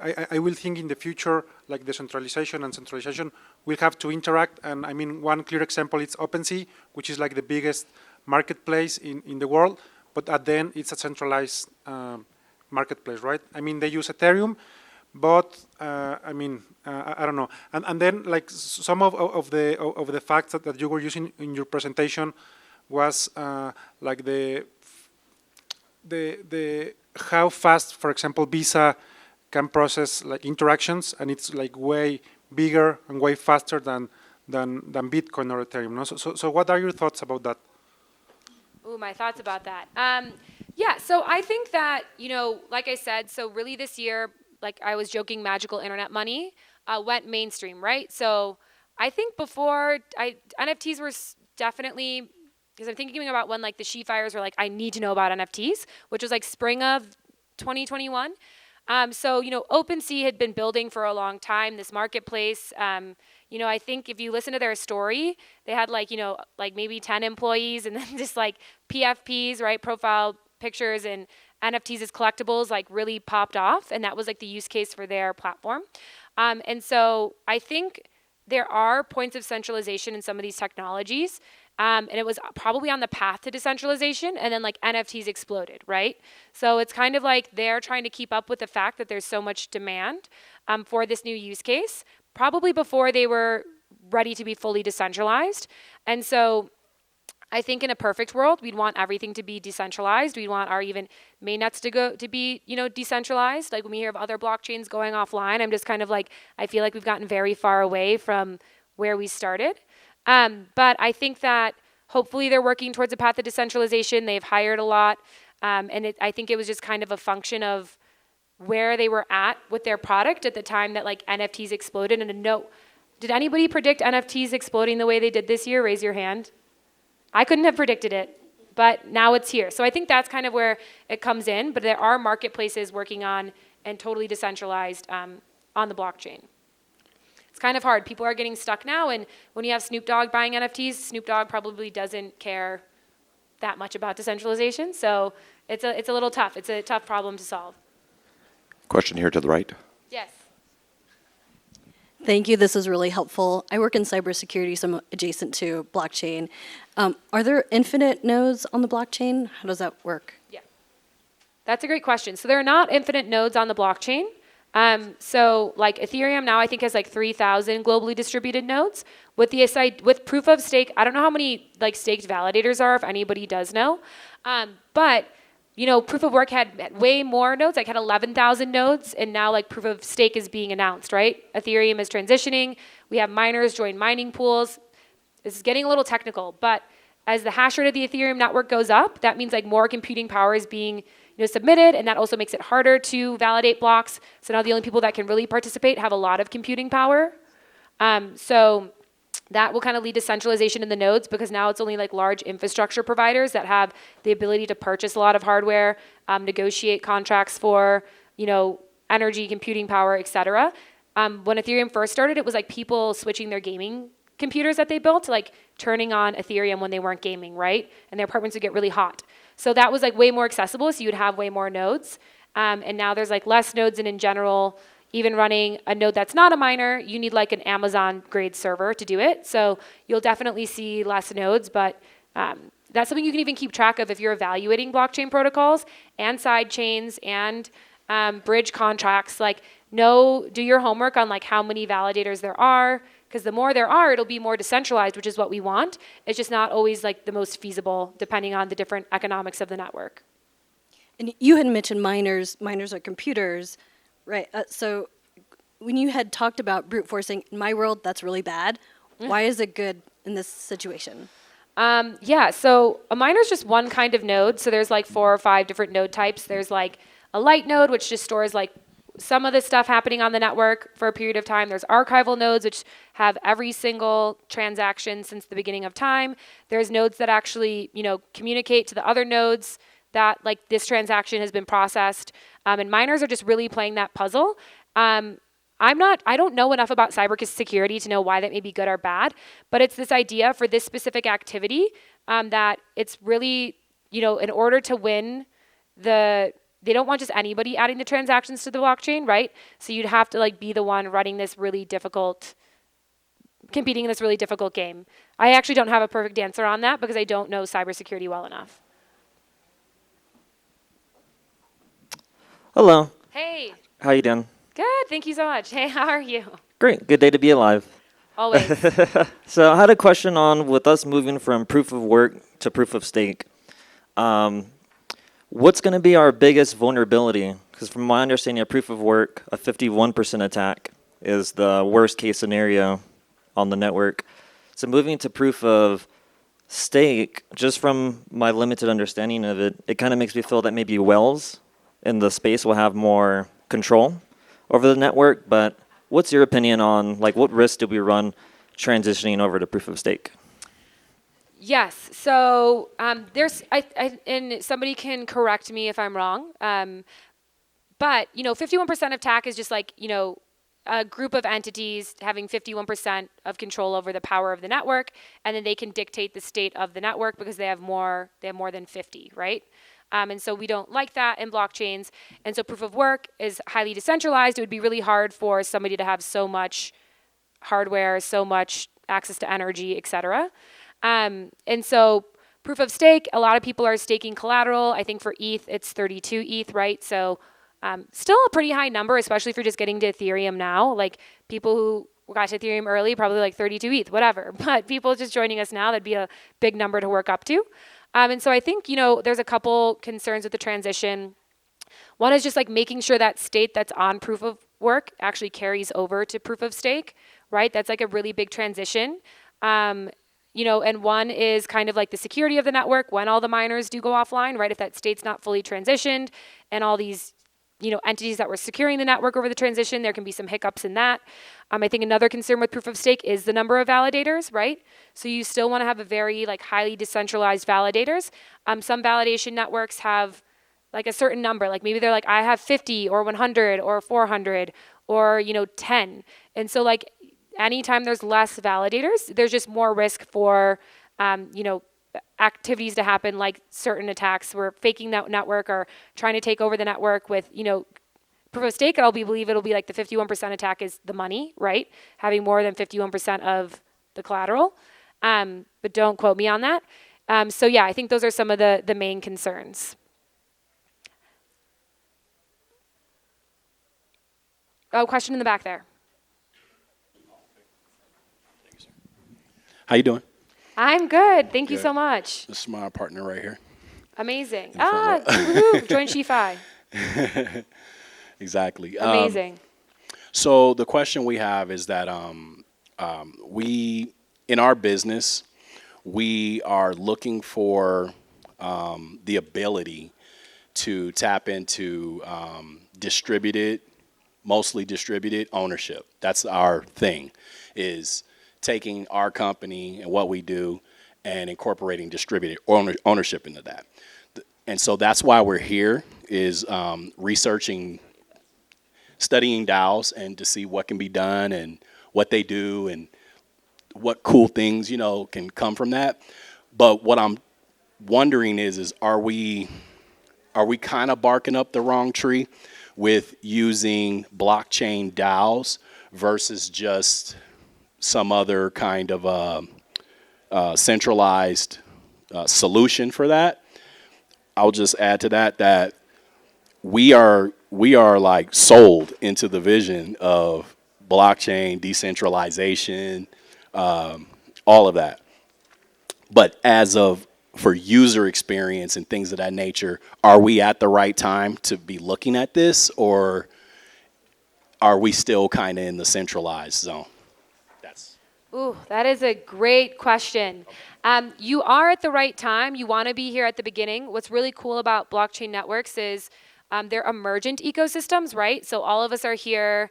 I will think in the future, like decentralization and centralization will have to interact. And I mean, one clear example is OpenSea, which is like the biggest marketplace in the world, but at the end it's a centralized marketplace, right? I mean, they use Ethereum, but I mean, I don't know. And then like some of the facts that you were using in your presentation was like the how fast, for example, Visa can process like interactions, and it's like way bigger and way faster than Bitcoin or Ethereum. No? So what are your thoughts about that? Ooh, my thoughts about that. Yeah, so I think that, like I said, so really this year, like I was joking, magical internet money went mainstream, right? So I think before, NFTs were definitely, because I'm thinking about when like the She Fires were like, I need to know about NFTs, which was like spring of 2021. So, OpenSea had been building for a long time, this marketplace. I think if you listen to their story, they had like maybe 10 employees and then just like PFPs, right? Profile pictures and NFTs as collectibles like really popped off. And that was like the use case for their platform. And so I think there are points of centralization in some of these technologies. And it was probably on the path to decentralization, and then like NFTs exploded, right? So it's kind of like they're trying to keep up with the fact that there's so much demand for this new use case, probably before they were ready to be fully decentralized. And so I think in a perfect world, we'd want everything to be decentralized. We'd want our even mainnets to be, decentralized. Like when we hear of other blockchains going offline, I'm just kind of like, I feel like we've gotten very far away from where we started. But I think that hopefully they're working towards a path of decentralization. They've hired a lot. And I think it was just kind of a function of where they were at with their product at the time that like NFTs exploded. And did anybody predict NFTs exploding the way they did this year? Raise your hand. I couldn't have predicted it, but now it's here. So I think that's kind of where it comes in. But there are marketplaces working on and totally decentralized on the blockchain. It's kind of hard. People are getting stuck now, and when you have Snoop Dogg buying NFTs, Snoop Dogg probably doesn't care that much about decentralization. So it's a little tough. It's a tough problem to solve. Question here to the right. Yes. Thank you. This is really helpful. I work in cybersecurity, so I'm adjacent to blockchain. Are there infinite nodes on the blockchain? How does that work? Yeah. That's a great question. So there are not infinite nodes on the blockchain. So like Ethereum now I think has like 3,000 globally distributed nodes. With proof of stake, I don't know how many like staked validators are, if anybody does know. But proof of work had way more nodes, like had 11,000 nodes, and now like proof of stake is being announced, right? Ethereum is transitioning. We have miners join mining pools. This is getting a little technical, but as the hash rate of the Ethereum network goes up, that means like more computing power is being submitted, and that also makes it harder to validate blocks. So now the only people that can really participate have a lot of computing power. So that will kind of lead to centralization in the nodes, because now it's only like large infrastructure providers that have the ability to purchase a lot of hardware, negotiate contracts for, energy, computing power, et cetera. When Ethereum first started, it was like people switching their gaming computers that they built to like turning on Ethereum when they weren't gaming, right? And their apartments would get really hot. So that was like way more accessible, so you'd have way more nodes. And now there's like less nodes, and in general, even running a node that's not a miner, you need like an Amazon grade server to do it. So you'll definitely see less nodes, but that's something you can even keep track of if you're evaluating blockchain protocols and side chains and bridge contracts. Like do your homework on like how many validators there are, because the more there are, it'll be more decentralized, which is what we want. It's just not always like the most feasible depending on the different economics of the network. And you had mentioned miners are computers, right? So when you had talked about brute forcing, in my world, that's really bad. Why is it good in this situation? So a miner is just one kind of node. So there's like 4 or 5 different node types. There's like a light node, which just stores like some of the stuff happening on the network for a period of time. There's archival nodes, which have every single transaction since the beginning of time. There's nodes that actually, communicate to the other nodes that like this transaction has been processed. And miners are just really playing that puzzle. I don't know enough about cybersecurity to know why that may be good or bad, but it's this idea for this specific activity. that it's really, in order to win they don't want just anybody adding the transactions to the blockchain, right? So you'd have to be the one running this really difficult, competing in this really difficult game. I actually don't have a perfect answer on that because I don't know cybersecurity well enough. Hello. Hey. How you doing? Good. Thank you so much. Hey, how are you? Great. Good day to be alive. Always. So I had a question on with us moving from proof of work to proof of stake. What's going to be our biggest vulnerability? Because from my understanding of proof of work, a 51% attack is the worst case scenario on the network. So moving to proof of stake, just from my limited understanding of it, it kind of makes me feel that maybe whales in the space will have more control over the network. But what's your opinion on what risk do we run transitioning over to proof of stake? Yes. So there's, and somebody can correct me if I'm wrong, but 51% of TAC is just a group of entities having 51% of control over the power of the network, and then they can dictate the state of the network because they have more than 50, right? And so we don't like that in blockchains. And so proof of work is highly decentralized. It would be really hard for somebody to have so much hardware, so much access to energy, et cetera. And so proof of stake, a lot of people are staking collateral. I think for ETH, it's 32 ETH, right? So still a pretty high number, especially if you're just getting to Ethereum now. People who got to Ethereum early, probably 32 ETH, whatever. But people just joining us now, that'd be a big number to work up to. And so I think, there's a couple concerns with the transition. One is just making sure that state that's on proof of work actually carries over to proof of stake, right? That's a really big transition. And one is kind of the security of the network when all the miners do go offline, right? If that state's not fully transitioned and all these, entities that were securing the network over the transition, there can be some hiccups in that. I think another concern with proof of stake is the number of validators, right? So you still want to have a very highly decentralized validators. Some validation networks have a certain number, maybe they're I have 50 or 100 or 400 or 10. And so anytime there's less validators, there's just more risk for, activities to happen, like certain attacks where faking that network or trying to take over the network with, proof of stake. Believe it'll be the 51% attack is the money, right? Having more than 51% of the collateral. But don't quote me on that. So yeah, I think those are some of the main concerns. Oh, question in the back there. How you doing? I'm good. Thank you so much. This is my partner right here. Amazing. Woohoo, join Shi-Fi. Exactly. Amazing. So the question we have is that we, in our business, we are looking for the ability to tap into mostly distributed ownership. That's our thing, is taking our company and what we do and incorporating distributed ownership into that. And so that's why we're here, is researching, studying DAOs and to see what can be done and what they do and what cool things, can come from that. But what I'm wondering is are we kind of barking up the wrong tree with using blockchain DAOs versus just some other kind of centralized solution for that? I'll just add to that we are sold into the vision of blockchain, decentralization, all of that. But for user experience and things of that nature, are we at the right time to be looking at this, or are we still kind of in the centralized zone? Ooh, that is a great question. You are at the right time. You want to be here at the beginning. What's really cool about blockchain networks is they're emergent ecosystems, right? So all of us are here,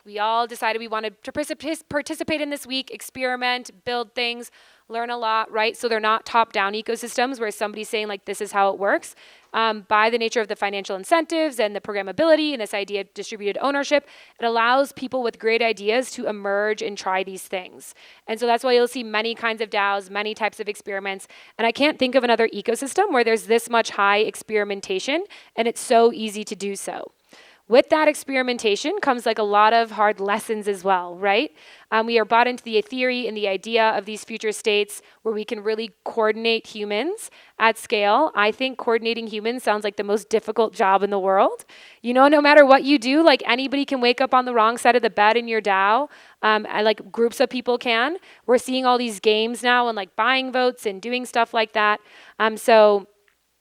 we all decided we wanted to participate in this week, experiment, build things. learn a lot, right? So they're not top-down ecosystems where somebody's saying like, this is how it works. By the nature of the financial incentives and the programmability and this idea of distributed ownership, it allows people with great ideas to emerge and try these things. And so that's why you'll see many kinds of DAOs, many types of experiments. And I can't think of another ecosystem where there's this much high experimentation and it's so easy to do so. With that experimentation comes like a lot of hard lessons as well, right? We are bought into the theory and the idea of these future states where we can really coordinate humans at scale. I think coordinating humans sounds like the most difficult job in the world. You know, no matter what you do, like anybody can wake up on the wrong side of the bed in your DAO. Like groups of people can. We're seeing all these games now and like buying votes and doing stuff like that. So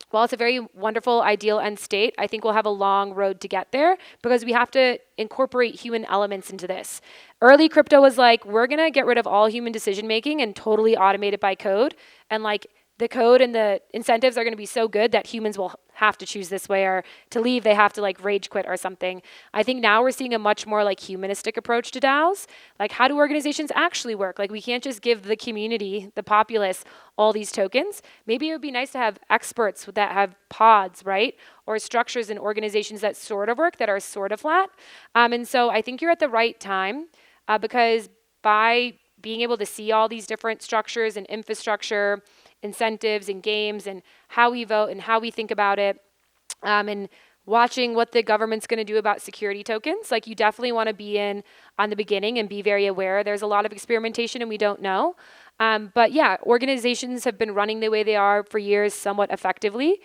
while it's a very wonderful, ideal end state, I think we'll have a long road to get there because we have to incorporate human elements into this. Early crypto was like, we're going to get rid of all human decision making and totally automate it by code. And like the code and the incentives are going to be so good that humans will have to choose this way, or to leave, they have to like rage quit or something. I think now we're seeing a much more like humanistic approach to DAOs. Like, how do organizations actually work? Like, we can't just give the community, the populace, all these tokens. Maybe it would be nice to have experts that have pods, right? Or structures and organizations that sort of work, that are sort of flat. And so I think you're at the right time because by being able to see all these different structures and infrastructure, incentives and games and how we vote and how we think about it, and watching what the government's going to do about security tokens. Like, you definitely want to be in on the beginning and be very aware. There's a lot of experimentation and we don't know. But yeah, organizations have been running the way they are for years somewhat effectively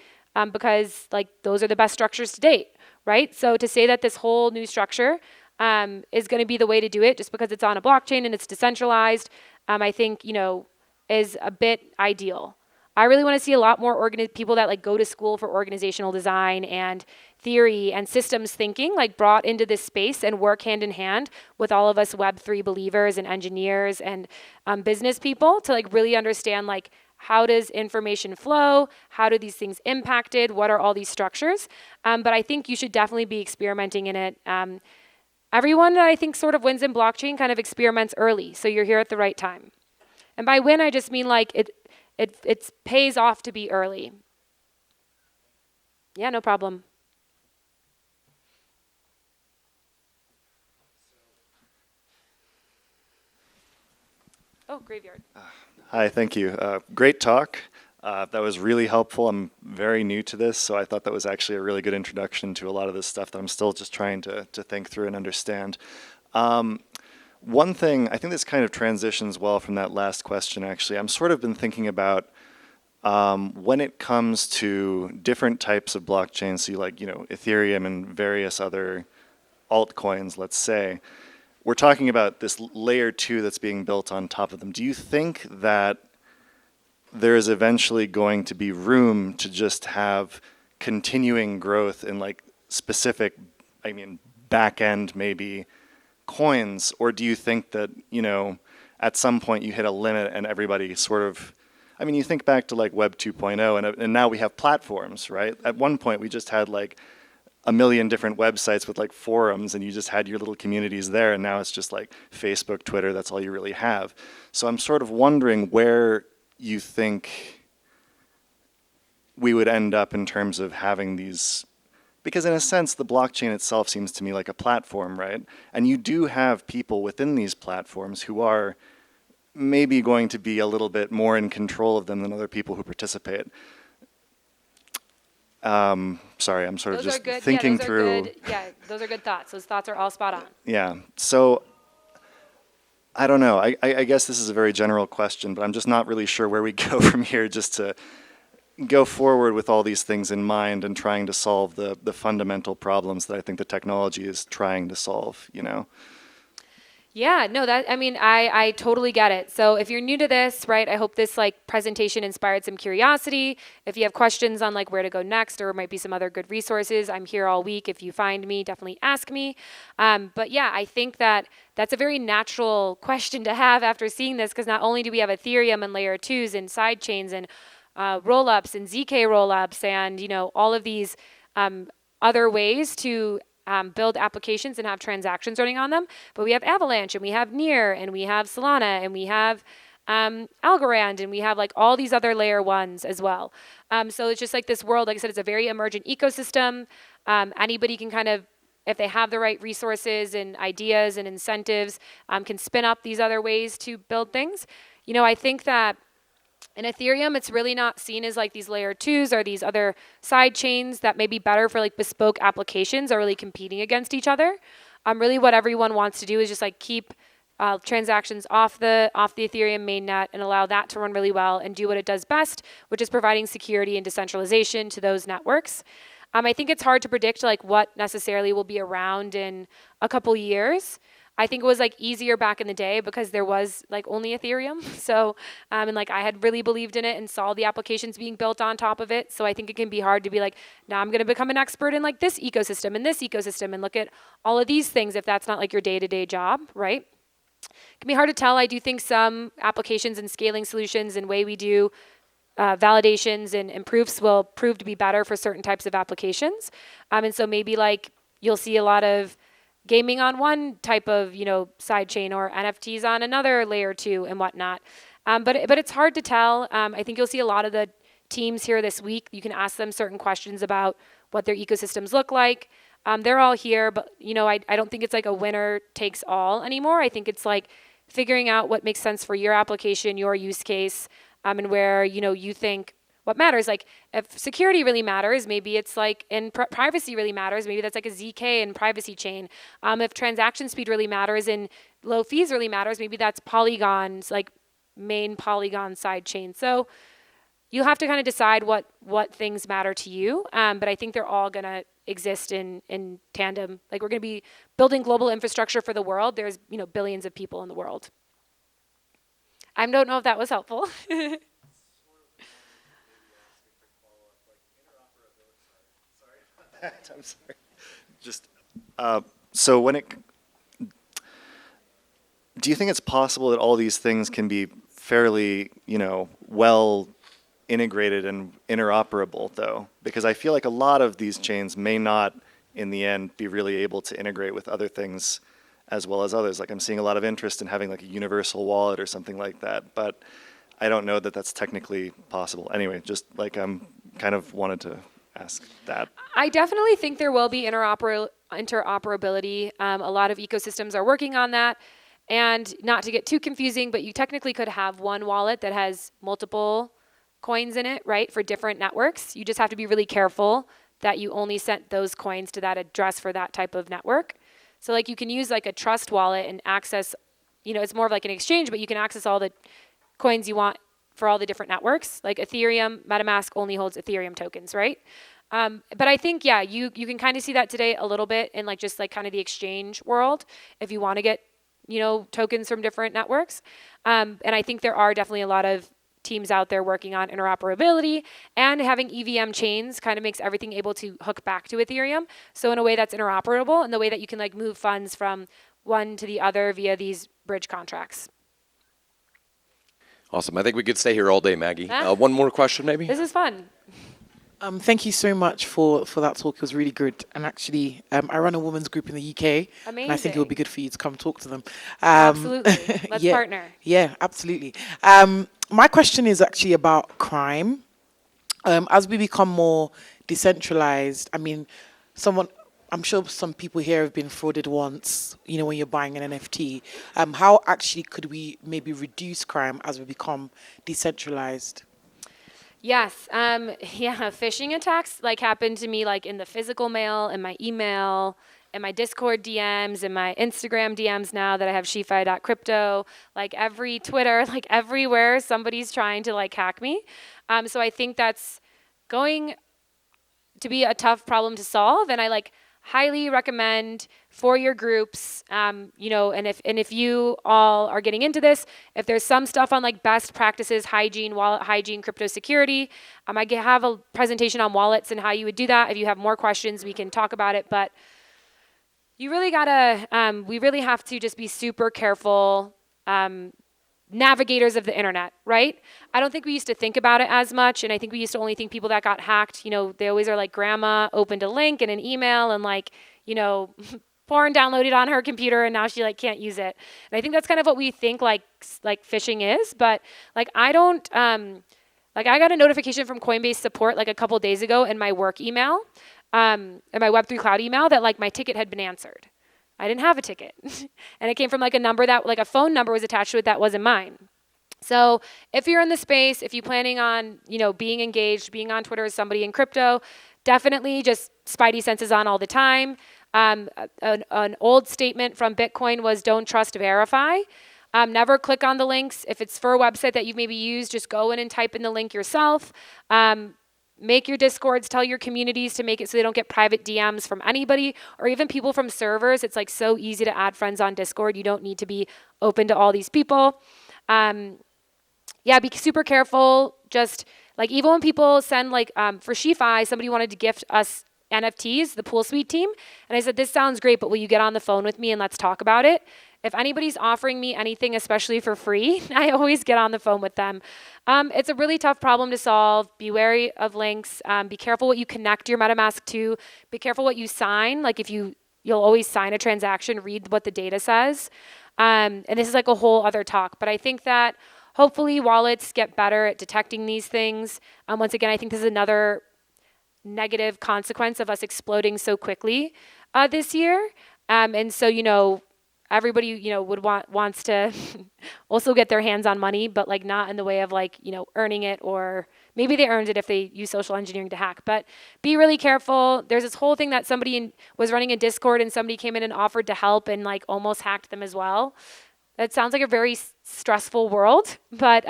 because like those are the best structures to date, right? So to say that this whole new structure is going to be the way to do it just because it's on a blockchain and it's decentralized, I think, you know, is a bit ideal. I really want to see a lot more people that like go to school for organizational design and theory and systems thinking like brought into this space and work hand in hand with all of us Web3 believers and engineers and business people to like really understand like how does information flow, how do these things impact it, what are all these structures. But I think you should definitely be experimenting in it. Everyone that I think sort of wins in blockchain kind of experiments early, so you're here at the right time. And by win, I just mean like it pays off to be early. Yeah, no problem. Oh, graveyard. Hi, thank you. Great talk. That was really helpful. I'm very new to this, so I thought that was actually a really good introduction to a lot of this stuff that I'm still just trying to think through and understand. One thing, I think this kind of transitions well from that last question, actually. I'm sort of been thinking about when it comes to different types of blockchains, so like, you know, Ethereum and various other altcoins, let's say, we're talking about this layer 2 that's being built on top of them. Do you think that there is eventually going to be room to just have continuing growth in like specific, I mean, back end maybe, coins, or do you think that, you know, at some point you hit a limit and everybody sort of, I mean, you think back to like Web 2.0 and now we have platforms, right? At one point we just had like a million different websites with like forums and you just had your little communities there, and now it's just like Facebook, Twitter, that's all you really have. So I'm sort of wondering where you think we would end up in terms of having these. Because in a sense, the blockchain itself seems to me like a platform, right? And you do have people within these platforms who are maybe going to be a little bit more in control of them than other people who participate. Sorry, I'm sort of just thinking through. Yeah, those are good thoughts. Those thoughts are all spot on. Yeah, so I don't know. I guess this is a very general question, but I'm just not really sure where we go from here just to go forward with all these things in mind and trying to solve the fundamental problems that I think the technology is trying to solve, you know? Yeah, no, I totally get it. So if you're new to this, right, I hope this like presentation inspired some curiosity. If you have questions on like where to go next, or might be some other good resources, I'm here all week. If you find me, definitely ask me. But yeah, I think that's a very natural question to have after seeing this, because not only do we have Ethereum and layer 2s and side chains and rollups and ZK rollups and, you know, all of these other ways to build applications and have transactions running on them. But we have Avalanche and we have Near and we have Solana and we have Algorand, and we have like all these other layer ones as well. So it's just like this world, like I said, it's a very emergent ecosystem. Anybody can kind of, if they have the right resources and ideas and incentives, can spin up these other ways to build things. You know, I think that in Ethereum, it's really not seen as like these layer twos or these other side chains that may be better for like bespoke applications or really competing against each other. Really what everyone wants to do is just like keep transactions off the Ethereum mainnet and allow that to run really well and do what it does best, which is providing security and decentralization to those networks. I think it's hard to predict like what necessarily will be around in a couple years. I think it was like easier back in the day because there was like only Ethereum. So, and like I had really believed in it and saw the applications being built on top of it. So I think it can be hard to be like, now I'm going to become an expert in like this ecosystem and look at all of these things if that's not like your day-to-day job, right? It can be hard to tell. I do think some applications and scaling solutions and way we do validations and proofs will prove to be better for certain types of applications. And so maybe like you'll see a lot of gaming on one type of, you know, side chain or NFTs on another layer two and whatnot. But it's hard to tell. I think you'll see a lot of the teams here this week. You can ask them certain questions about what their ecosystems look like. They're all here, but you know, I don't think it's like a winner takes all anymore. I think it's like figuring out what makes sense for your application, your use case, and where, you know, you think what matters. Like if security really matters, maybe it's like, and privacy really matters, maybe that's like a ZK and privacy chain. If transaction speed really matters and low fees really matters, maybe that's Polygon's like main Polygon side chain. So you'll have to kind of decide what things matter to you. But I think they're all going to exist in tandem. Like we're going to be building global infrastructure for the world. There's, you know, billions of people in the world. I don't know if that was helpful. I'm sorry. Just so do you think it's possible that all these things can be fairly, you know, well integrated and interoperable though? Because I feel like a lot of these chains may not, in the end, be really able to integrate with other things as well as others. Like I'm seeing a lot of interest in having like a universal wallet or something like that, but I don't know that that's technically possible. Anyway, just like I'm kind of wanted to ask that. I definitely think there will be interoperability. A lot of ecosystems are working on that. And not to get too confusing, but you technically could have one wallet that has multiple coins in it, right, for different networks. You just have to be really careful that you only sent those coins to that address for that type of network. So like you can use like a trust wallet and access, you know, it's more of like an exchange, but you can access all the coins you want for all the different networks. Like Ethereum, MetaMask only holds Ethereum tokens, right? But I think, yeah, you can kind of see that today a little bit in like just like kind of the exchange world if you want to get, you know, tokens from different networks. And I think there are definitely a lot of teams out there working on interoperability, and having EVM chains kind of makes everything able to hook back to Ethereum. So in a way that's interoperable, and the way that you can like move funds from one to the other via these bridge contracts. Awesome. I think we could stay here all day, Maggie. One more question, maybe? This is fun. Thank you so much for that talk. It was really good. And actually, I run a women's group in the UK. Amazing. And I think it would be good for you to come talk to them. Absolutely. Let's yeah, partner. Yeah, absolutely. My question is actually about crime. As we become more decentralized, I mean, I'm sure some people here have been frauded once, you know, when you're buying an NFT. How actually could we maybe reduce crime as we become decentralized? Yes. Yeah, phishing attacks like happened to me like in the physical mail, in my email, in my Discord DMs, in my Instagram DMs now that I have shifi.crypto, like every Twitter, like everywhere somebody's trying to like hack me. So I think that's going to be a tough problem to solve, and I like highly recommend for your groups, you know, and if you all are getting into this, if there's some stuff on like best practices, hygiene, wallet hygiene, crypto security, I have a presentation on wallets and how you would do that. If you have more questions, we can talk about it, but you really gotta, we really have to just be super careful, navigators of the internet, right? I don't think we used to think about it as much, and I think we used to only think people that got hacked, you know, they always are like grandma opened a link in an email and like, you know, porn downloaded on her computer and now she like can't use it. And I think that's kind of what we think like phishing is, but like I don't like I got a notification from Coinbase support like a couple days ago in my work email, in my Web3 Cloud email that like my ticket had been answered. I didn't have a ticket. And it came from like a number that like a phone number was attached to it that wasn't mine. So if you're in the space, if you're planning on, you know, being engaged, being on Twitter as somebody in crypto, definitely just spidey senses on all the time. An old statement from Bitcoin was don't trust, verify. Never click on the links. If it's for a website that you've maybe used, just go in and type in the link yourself. Make your Discords, tell your communities to make it so they don't get private DMs from anybody or even people from servers. It's like so easy to add friends on Discord. You don't need to be open to all these people. Yeah, be super careful. Just like even when people send like for SheFi, somebody wanted to gift us NFTs, the Pool Suite team. And I said, this sounds great, but will you get on the phone with me and let's talk about it? If anybody's offering me anything, especially for free, I always get on the phone with them. It's a really tough problem to solve. Be wary of links. Be careful what you connect your MetaMask to. Be careful what you sign. Like if you'll always sign a transaction, read what the data says. And this is like a whole other talk. But I think that hopefully wallets get better at detecting these things. Once again, I think this is another negative consequence of us exploding so quickly this year. And so, you know, everybody, you know, wants to also get their hands on money, but like not in the way of like, you know, earning it, or maybe they earned it if they use social engineering to hack. But be really careful. There's this whole thing that somebody was running a Discord and somebody came in and offered to help and like almost hacked them as well. That sounds like a very stressful world, but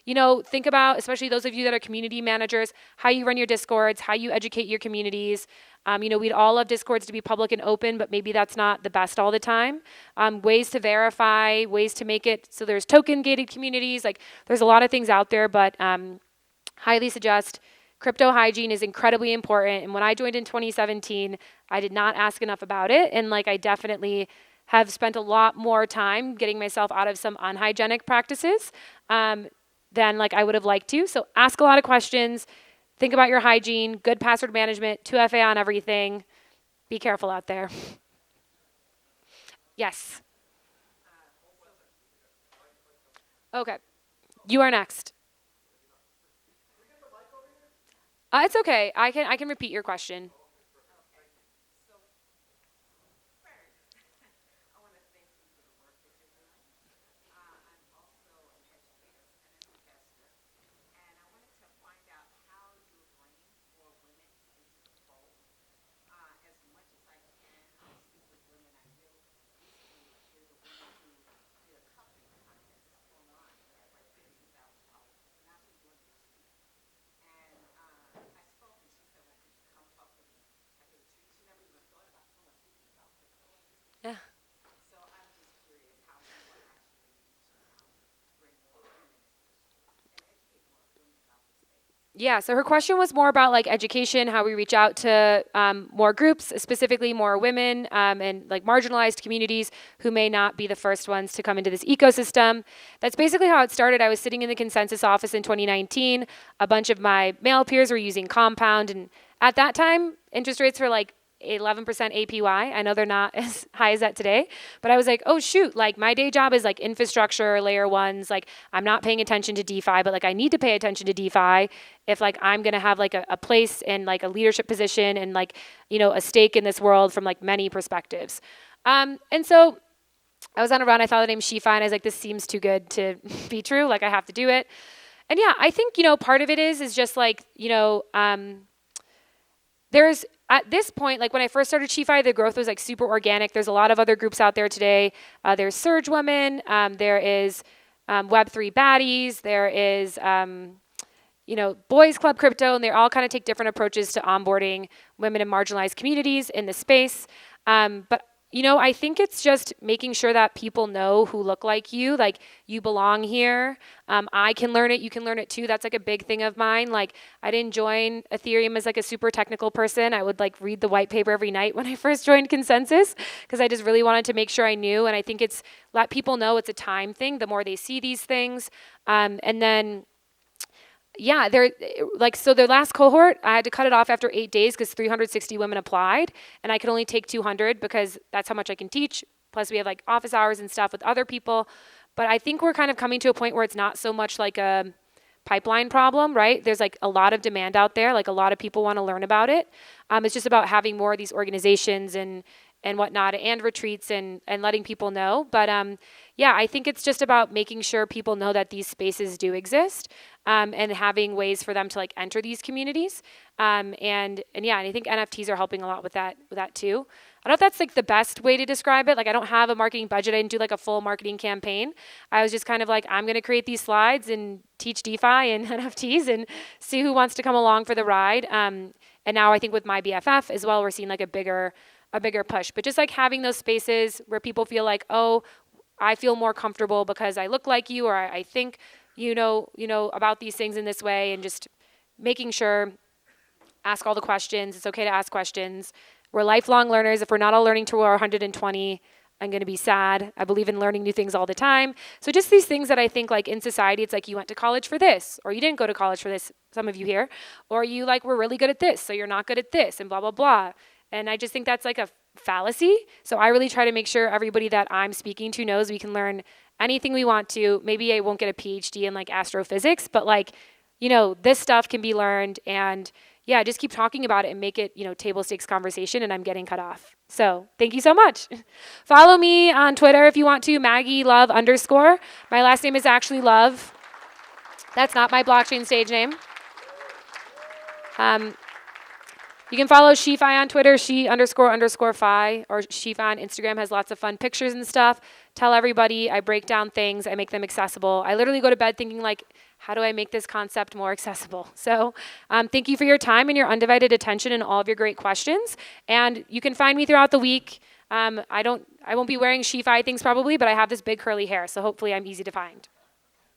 you know, think about, especially those of you that are community managers, how you run your Discords, how you educate your communities. You know, we'd all love Discords to be public and open, but maybe that's not the best all the time. Ways to verify, ways to make it so there's token-gated communities. Like, there's a lot of things out there, but highly suggest crypto hygiene is incredibly important. And when I joined in 2017, I did not ask enough about it, and like I definitely have spent a lot more time getting myself out of some unhygienic practices than like I would have liked to. So ask a lot of questions. Think about your hygiene, good password management, 2FA on everything. Be careful out there. Yes. Okay. You are next. It's okay. I can repeat your question. Yeah. Yeah, so her question was more about like education, how we reach out to more groups, specifically more women and like marginalized communities who may not be the first ones to come into this ecosystem. That's basically how it started. I was sitting in the Consensus office in 2019. A bunch of my male peers were using Compound, and at that time, interest rates were like 11% APY. I know they're not as high as that today, but I was like, oh shoot, like my day job is like infrastructure, layer ones. Like I'm not paying attention to DeFi, but like I need to pay attention to DeFi if like I'm going to have like a place and like a leadership position and like, you know, a stake in this world from like many perspectives. And so I was on a run. I thought the name SheFi and I was like, this seems too good to be true. Like I have to do it. And yeah, I think, you know, part of it is just like, you know, there's at this point, like when I first started SheFi, the growth was like super organic. There's a lot of other groups out there today. There's Surge Women. There is Web3 Baddies. There is, you know, Boys Club Crypto, and they all kind of take different approaches to onboarding women in marginalized communities in the space. But you know, I think it's just making sure that people know who look like you belong here. I can learn it, you can learn it too. That's like a big thing of mine. Like I didn't join Ethereum as like a super technical person. I would like read the white paper every night when I first joined Consensus because I just really wanted to make sure I knew. And I think it's let people know it's a time thing. The more they see these things, and then yeah, they're like, so their last cohort, I had to cut it off after 8 days because 360 women applied, and I could only take 200 because that's how much I can teach. Plus, we have like office hours and stuff with other people. But I think we're kind of coming to a point where it's not so much like a pipeline problem, right? There's like a lot of demand out there. Like a lot of people want to learn about it. It's just about having more of these organizations and whatnot, and retreats and letting people know. But yeah, I think it's just about making sure people know that these spaces do exist, and having ways for them to like enter these communities. And yeah, and I think NFTs are helping a lot with that too. I don't know if that's like the best way to describe it. Like I don't have a marketing budget. I didn't do like a full marketing campaign. I was just kind of like, I'm going to create these slides and teach DeFi and NFTs and see who wants to come along for the ride. And now I think with my BFF as well, we're seeing like a bigger push. But just like having those spaces where people feel like, oh, I feel more comfortable because I look like you, or I think you know about these things in this way, and just making sure, ask all the questions. It's okay to ask questions. We're lifelong learners. If we're not all learning to our 120, I'm going to be sad. I believe in learning new things all the time. So just these things that I think like in society, it's like you went to college for this, or you didn't go to college for this, some of you here, or you like were really good at this, so you're not good at this, and blah, blah, blah. And I just think that's like a fallacy. So I really try to make sure everybody that I'm speaking to knows we can learn anything we want to. Maybe I won't get a PhD in like astrophysics, but like, this stuff can be learned. And yeah, just keep talking about it and make it, table stakes conversation, and I'm getting cut off. So thank you so much. Follow me on Twitter if you want to, Maggie Love _. My last name is actually Love. That's not my blockchain stage name. You can follow SheFi on Twitter, she__fi, or SheFi on Instagram has lots of fun pictures and stuff. Tell everybody, I break down things, I make them accessible. I literally go to bed thinking like, how do I make this concept more accessible? So thank you for your time and your undivided attention and all of your great questions. And you can find me throughout the week. I won't be wearing SheFi things probably, but I have this big curly hair, so hopefully I'm easy to find.